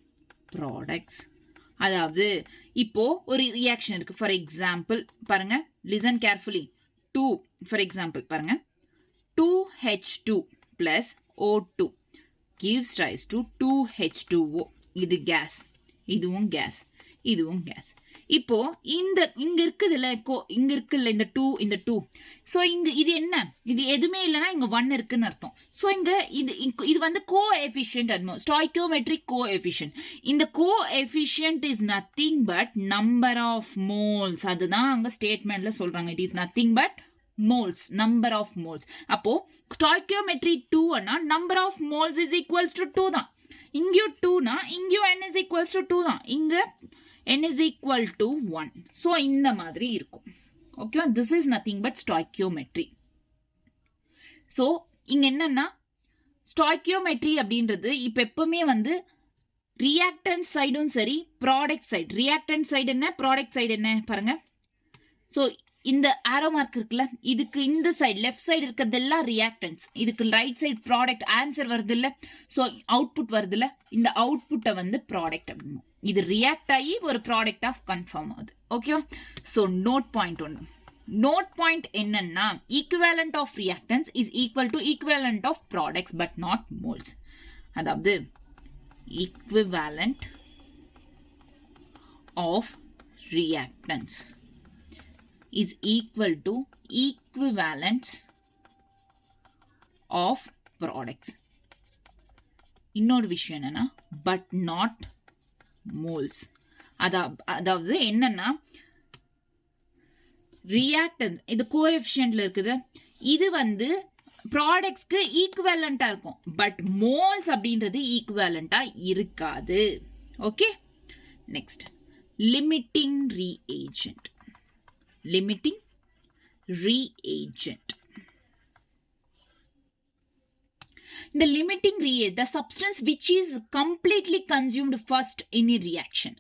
products. அதாவது இப்போ ஒரு ரியாக்ஷன் இருக்கு. ஃபார் எக்ஸாம்பிள் பாருங்க, லிசன் கேர்ஃபுல்லி. 2 ஃபார் எக்ஸாம்பிள் பாருங்க, 2H2 plus O2 gives rise to 2H2O. இது கேஸ், இதுவும் கேஸ், இதுவும் கேஸ். இப்போ இங்க இருக்குதுல்ல, இங்க இருக்குல்ல இந்த 2, இந்த 2. ஸோ இங்க இது என்ன, இது எதுவுமே இல்லைன்னா இங்க 1 இருக்குன்னு அர்த்தம். ஸோ இங்க இது வந்து கோஎஃபிஷியன்ட், ஸ்டாய்க்கியோமெட்ரிக் கோஎஃபிஷியன்ட். இந்த coefficient is nothing but number of moles. அதுதான் அங்க ஸ்டேட்மெண்ட்ல சொல்றாங்க. It is nothing but moles, number of moles. அப்போ ஸ்டாய்க்கியோமெட்ரி 2னா number of moles is equals to 2 தான். இங்கேயும் 2னா இங்கேயும் n இஸ் ஈக்குவல்ஸ் டு 2 தான். இங்க n is equal to 1. So, இந்த மாதிரி இருக்கும். Okay, this is nothing but stoichiometry. So, இங்க என்னன்னா stoichiometry அப்படின்றது இப்ப எப்பவுமே வந்து reactant சைடும் சரி, product side. reactant side என்ன, product side என்ன பாருங்க. So, இந்த arrow mark இருக்குல்ல, இதுக்கு இந்த சைடு லெஃப்ட் சைடு இருக்கிறதெல்லாம் ரியாக்டன்ஸ், இதுக்கு ரைட் சைடு ப்ராடக்ட். ஆன்சர் வருது இல்ல, ஸோ அவுட்புட் வருது இல்ல, இந்த அவுட்புட்டை வந்து ப்ராடக்ட் அப்படின்னு. இது ரியாக்ட் ஆகி ஒரு ப்ராடக்ட் ஆஃப் கன்ஃபார்ம் ஆகுது. ஓகேவா? ஸோ நோட் பாயிண்ட் ஒன்று. நோட் பாயிண்ட் என்னன்னா equivalent of reactants is equal to equivalent of products but not moles. அதாவது equivalent of reactants is equal to equivalence of products. இன்னொரு விஷயம் என்னன்னா but not moles. அதாவது என்னன்னா reactants இது கோஎஃபிஷியன்ட்ல இருக்குது, இது வந்து ப்ராடக்ட்ஸ்க்கு ஈக்குவேலண்டா இருக்கும், பட் மோல்ஸ் அப்படின்றது ஈக்குவேலண்டா இருக்காது. Okay, next limiting reagent. Limiting reagent. The limiting reagent, the substance which is completely consumed first in a reaction.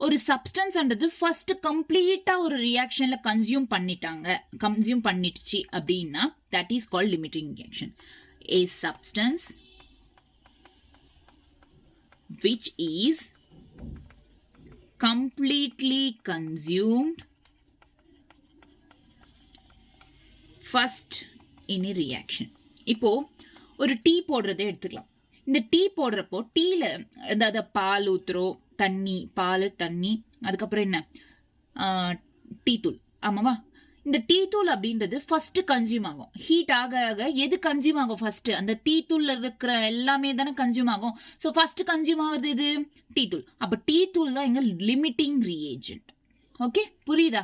ஒரு சப்ஸ்டன்ஸ் அன்றது ஃபர்ஸ்ட் கம்ப்ளீட்டா ஒரு ரியாக்ஷன்ல கன்சியூம் பண்ணிடுச்சு அப்படின்னா that is called limiting reaction. A substance which is completely consumed first in a reaction. இப்போ ஒரு டீ போடுறதே எடுத்துக்கலாம். இந்த டீ போடுறப்போ டீல அதாவது பால் ஊத்துறோம், தண்ணி, பால், தண்ணி, அதுக்கப்புறம் என்ன டீ தூள். ஆமாவா? இந்த டீ தூள் அப்படின்றது ஃபர்ஸ்ட் கன்சியூம் ஆகும். ஹீட் ஆக ஆக எது கன்சியூம் ஆகும் ஃபர்ஸ்ட்? அந்த டீ தூள்ல இருக்கிற எல்லாமே தானே கன்சியூம் ஆகும். ஸோ ஃபர்ஸ்ட் கன்சியூம் ஆகுறது இது டீ தூள். அப்போ டீ தூள் தான் எங்க லிமிட்டிங் ரியேஜென்ட். ஓகே, புரியுதா?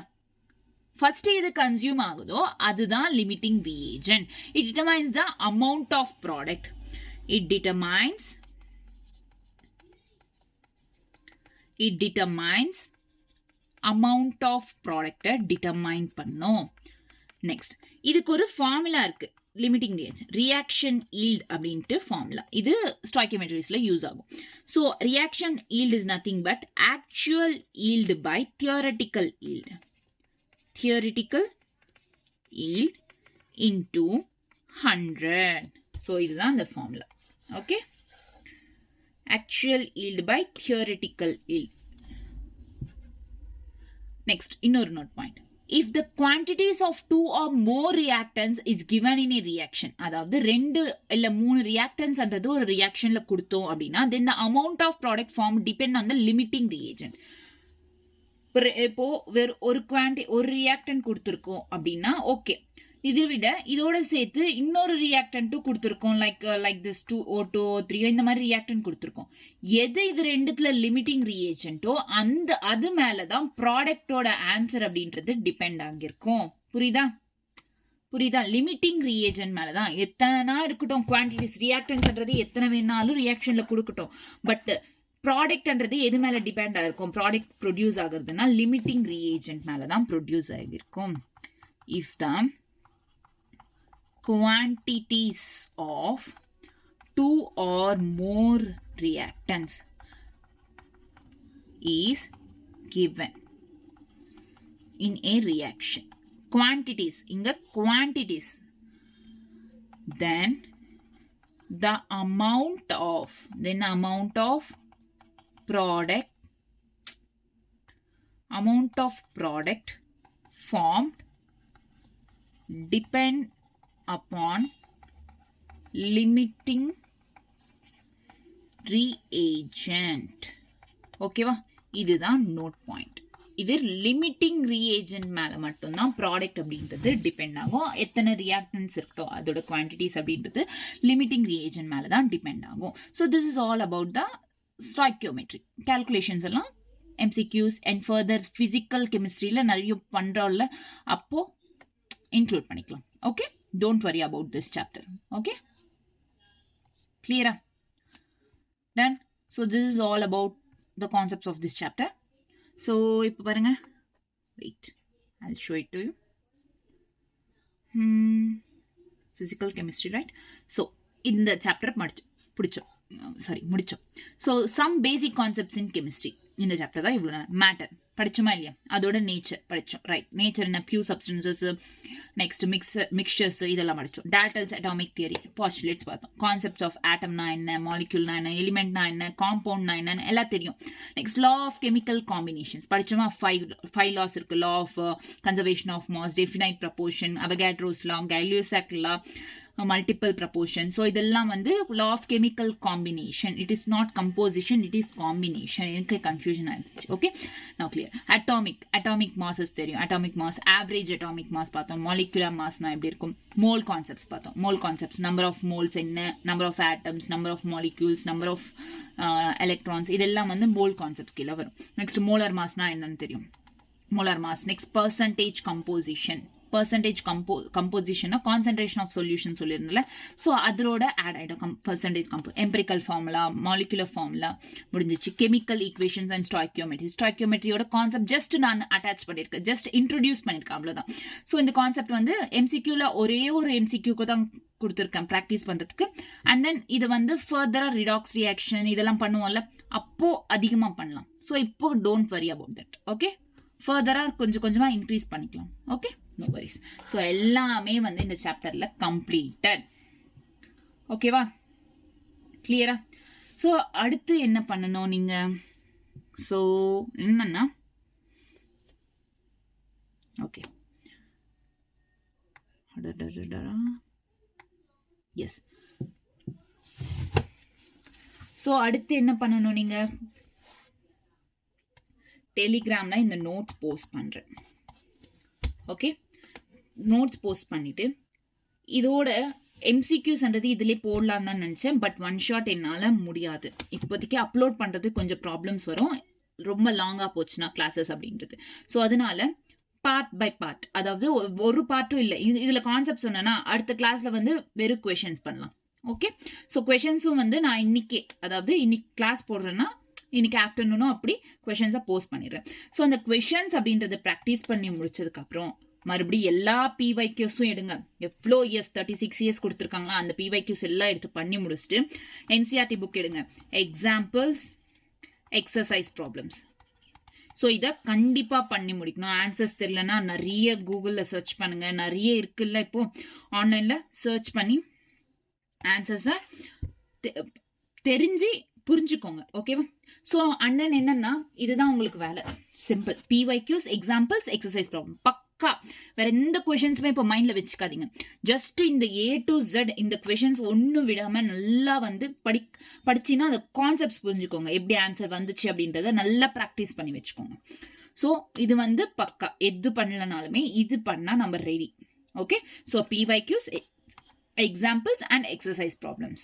ஃபர்ஸ்ட் எது கன்சியூம் ஆகுதோ அதுதான் limiting reagent. It determines the amount of product. இட் டிட்டர்மைன்ஸ் amount of product determine பண்ணும். நெக்ஸ்ட் இதுக்கு ஒரு ஃபார்முலா இருக்கு. லிமிட்டிங் ரியாக்ஷன் ஈல்ட் அப்படின்ட்டு ஃபார்முலா. இது ஸ்டாய்கியோமெட்ரிஸ்ல யூஸ் ஆகும். So reaction yield is nothing but actual yield by theoretical yield. Theoretical yield into 100. So இதுதான் அந்த formula. Okay, actual yield by theoretical yield. Next, இன்னொரு note point. If the quantities of 2 or more reactants is given in a reaction, அதாவது 2 இல்ல 3 reactants அன்றது ஒரு reactionல கொடுத்தோம் அப்படின்னா, then the amount of product formed depend on the limiting reagent. இப்போ ஒரு reactant கொடுத்திருக்கோம் அப்படின்னா ஓகே, இதை விட இதோட சேர்த்து இன்னொரு ரியாக்டன்ட்டும் கொடுத்துருக்கோம். லைக் திஸ் 2O2 O3 இந்த மாதிரி ரியாக்டன்ட் கொடுத்துருக்கோம். எது இது ரெண்டுத்துல லிமிட்டிங் ரியேஜென்ட்டோ அது மேலதான் ப்ராடக்டோட ஆன்சர் அப்படின்றது டிபெண்ட் ஆகிருக்கும். புரியுதா? லிமிட்டிங் ரியேஜென்ட் மேலதான். எத்தனை இருக்கட்டும் குவான்டிட்டிஸ், ரியாக்டன்ட்ன்றது எத்தனை வேணாலும் ரியாக்ஷன்ல கொடுக்கட்டும். பட் ப்ராடக்ட்ன்றது எது மேல டிபெண்ட் ஆகிருக்கும்? ப்ராடக்ட் ப்ரொடியூஸ் ஆகுறதுனா லிமிட்டிங் ரியேஜென்ட் மேலதான் ப்ரொடியூஸ் ஆகிருக்கும். If the quantities of 2 or more reactants is given in a reaction. Quantities, inga quantities, then the amount of product formed depend upon limiting reagent. ஓகேவா? இதுதான் நோட் பாயிண்ட். இது லிமிட்டிங் ரியேஜென்ட் மேல மட்டும்தான் ப்ராடக்ட் அப்படின்றது டிபெண்ட் ஆகும். எத்தனை ரியாக்டன்ஸ் இருக்கட்டும் அதோட குவான்டிட்டிஸ் அப்படின்றது லிமிட்டிங் ரியேஜென்ட் மேல தான் டிபெண்ட் ஆகும். So this is all about the stoichiometry. Calculations எல்லாம் எம்சிக்யூஸ் அண்ட் ஃபர்தர் பிசிக்கல் கெமிஸ்ட்ரியில நிறைய பண்றோம்ல, அப்போ இன்க்ளூட் பண்ணிக்கலாம். Okay, don't worry about this chapter. Okay, clear? Done. So this is all about the concepts of this chapter. So ipo parunga, wait, I'll show it to you. Physical chemistry, right? So in the chapter முடிச்சோம். So some basic concepts in chemistry இந்த சாப்டர் தான். இவ்வளோ மேட்டர் படிச்சோமா இல்லையா? அதோட நேச்சர் படித்தோம். ரைட், நேச்சர் என்ன, பியூர் சப்ஸ்டன்சஸ், நெக்ஸ்ட் மிக்சர்ஸ் இதெல்லாம் படித்தோம். டால்டன்ஸ் அட்டாமிக் தியரி, பாஸ்டுலேட்ஸ் பார்த்தோம். கான்செப்ட்ஸ் ஆஃப் ஆட்டம்னா என்ன, மாலிக்யூல்னா என்ன, எலிமெண்ட்னா என்ன, காம்பவுண்ட்னா என்னன்னு எல்லாம் தெரியும். Next law of chemical combinations படித்தோமா? 5 லாஸ் இருக்கு. Law of conservation of mass, definite proportion, Avogadro's law, Gay-Lussac law, multiple proportion. So இதெல்லாம் வந்து law of chemical combination. It is not composition, it is combination. எனக்கு confusion ஆயிடுச்சு. Okay, now clear. atomic masses தெரியும். atomic mass, average atomic mass பார்த்தோம். molecular massனா எப்படி இருக்கும்? mole concepts பார்த்தோம். mole concepts, number of moles என்ன, number of atoms, number of molecules, number of electrons, இதெல்லாம் வந்து mole concepts கீழ வரும். next molar massனா என்னன்னு தெரியும். molar mass. next percentage composition. percentage composition concentration of solution சொல்லிருந்தல. ஸோ அதோட ஆட் ஆகிடும் percentage empirical formula, molecular formula முடிஞ்சிச்சு. chemical equations and stoichiometry. stoichiometryயோட கான்செப்ட் ஜஸ்ட் நான் அட்டாச் பண்ணியிருக்கேன், ஜஸ்ட் இன்ட்ரோடியூஸ் பண்ணியிருக்கேன், அவ்வளோதான். ஸோ இந்த கான்செப்ட் வந்து எம்சிக்யூல ஒரே ஒரு எம்சிக்யூக்கு தான் கொடுத்துருக்கேன் ப்ராக்டிஸ் பண்ணுறதுக்கு. அண்ட் தென் இது வந்து ஃபர்தராக ரிடாக்ஸ் ரியாக்ஷன் இதெல்லாம் பண்ணுவோம்ல, அப்போ அதிகமாக பண்ணலாம். ஸோ இப்போ don't worry about that. Okay, ஃபர்தராக கொஞ்சமாக இன்க்ரீஸ் பண்ணிக்கலாம். Okay, no worries. ஸோ எல்லாமே வந்து இந்த சாப்டரில் கம்ப்ளீட்டட். ஓகேவா? கிளியரா? ஸோ அடுத்து என்ன பண்ணணும் நீங்கள்? ஸோ என்னன்னா, ஓகே, எஸ். ஸோ அடுத்து என்ன பண்ணணும் நீங்கள்? டெலிகிராம்ல இந்த நோட்ஸ் போஸ்ட் பண்றேன். ஓகே, நோட்ஸ் போஸ்ட் பண்ணிட்டு இதோட எம்சிக்யூஸ்ன்றது இதிலே போடலாம் தான் நினைச்சேன். பட் ஒன் ஷாட் என்னால் முடியாது. இப்போதைக்கு அப்லோட் பண்றது கொஞ்சம் ப்ராப்ளம்ஸ் வரும், ரொம்ப லாங்கா போச்சுன்னா கிளாஸஸ் அப்படின்றது. ஸோ அதனால பார்ட் பை பார்ட், அதாவது ஒரு பார்ட்டும் இல்லை. இதுல கான்செப்ட் சொன்னேன்னா அடுத்த கிளாஸ்ல வந்து வெறும் கொஷின்ஸ் பண்ணலாம். ஓகே, ஸோ கொஷின்ஸும் வந்து நான் இன்னைக்கே, அதாவது இன்னைக்கு கிளாஸ் போடுறேன்னா இன்னைக்கு ஆஃப்டர்நூனும் அப்படி கொஷின்ஸை போஸ்ட் பண்ணிடுறேன். ஸோ அந்த கொஷின்ஸ் அப்படின்றத ப்ராக்டிஸ் பண்ணி முடிச்சதுக்கப்புறம் மறுபடியும் எல்லா பிவைக்யூஸும் எடுங்க. எவ்வளோ இயர்ஸ் 36 இயர்ஸ் கொடுத்துருக்காங்களா அந்த பிவைக்யூஸ் எல்லாம் எடுத்து பண்ணி முடிச்சுட்டு என்சிஆர்டி புக் எடுங்க. Examples, exercise problems. ஸோ இதை கண்டிப்பாக பண்ணி முடிக்கணும். ஆன்சர்ஸ் தெரியலன்னா நிறைய கூகுளில் சர்ச் பண்ணுங்க, நிறைய இருக்குல்ல இப்போ ஆன்லைனில் சர்ச் பண்ணி ஆன்சர்ஸை தெரிஞ்சு புரிஞ்சுக்கோங்க. ஓகேவா? ஸோ அண்ணன் என்னன்னா இதுதான் உங்களுக்கு வேலை. Simple. PYQs, examples, exercise problem பக்கா. வேற எந்த கொஷின்ஸுமே இப்போ மைண்ட்ல வச்சுக்காதீங்க. ஜஸ்ட் இந்த A to Z இந்த கொஷின்ஸ் ஒன்றும் விடாம நல்லா வந்து படிச்சின்னா அந்த கான்செப்ட்ஸ் புரிஞ்சுக்கோங்க. எப்படி ஆன்சர் வந்துச்சு அப்படின்றத நல்லா ப்ராக்டிஸ் பண்ணி வச்சுக்கோங்க. ஸோ இது வந்து பக்கா. எது பண்ணலனாலுமே இது பண்ணா நம்ம ready. Okay, so PYQs, examples and exercise problems.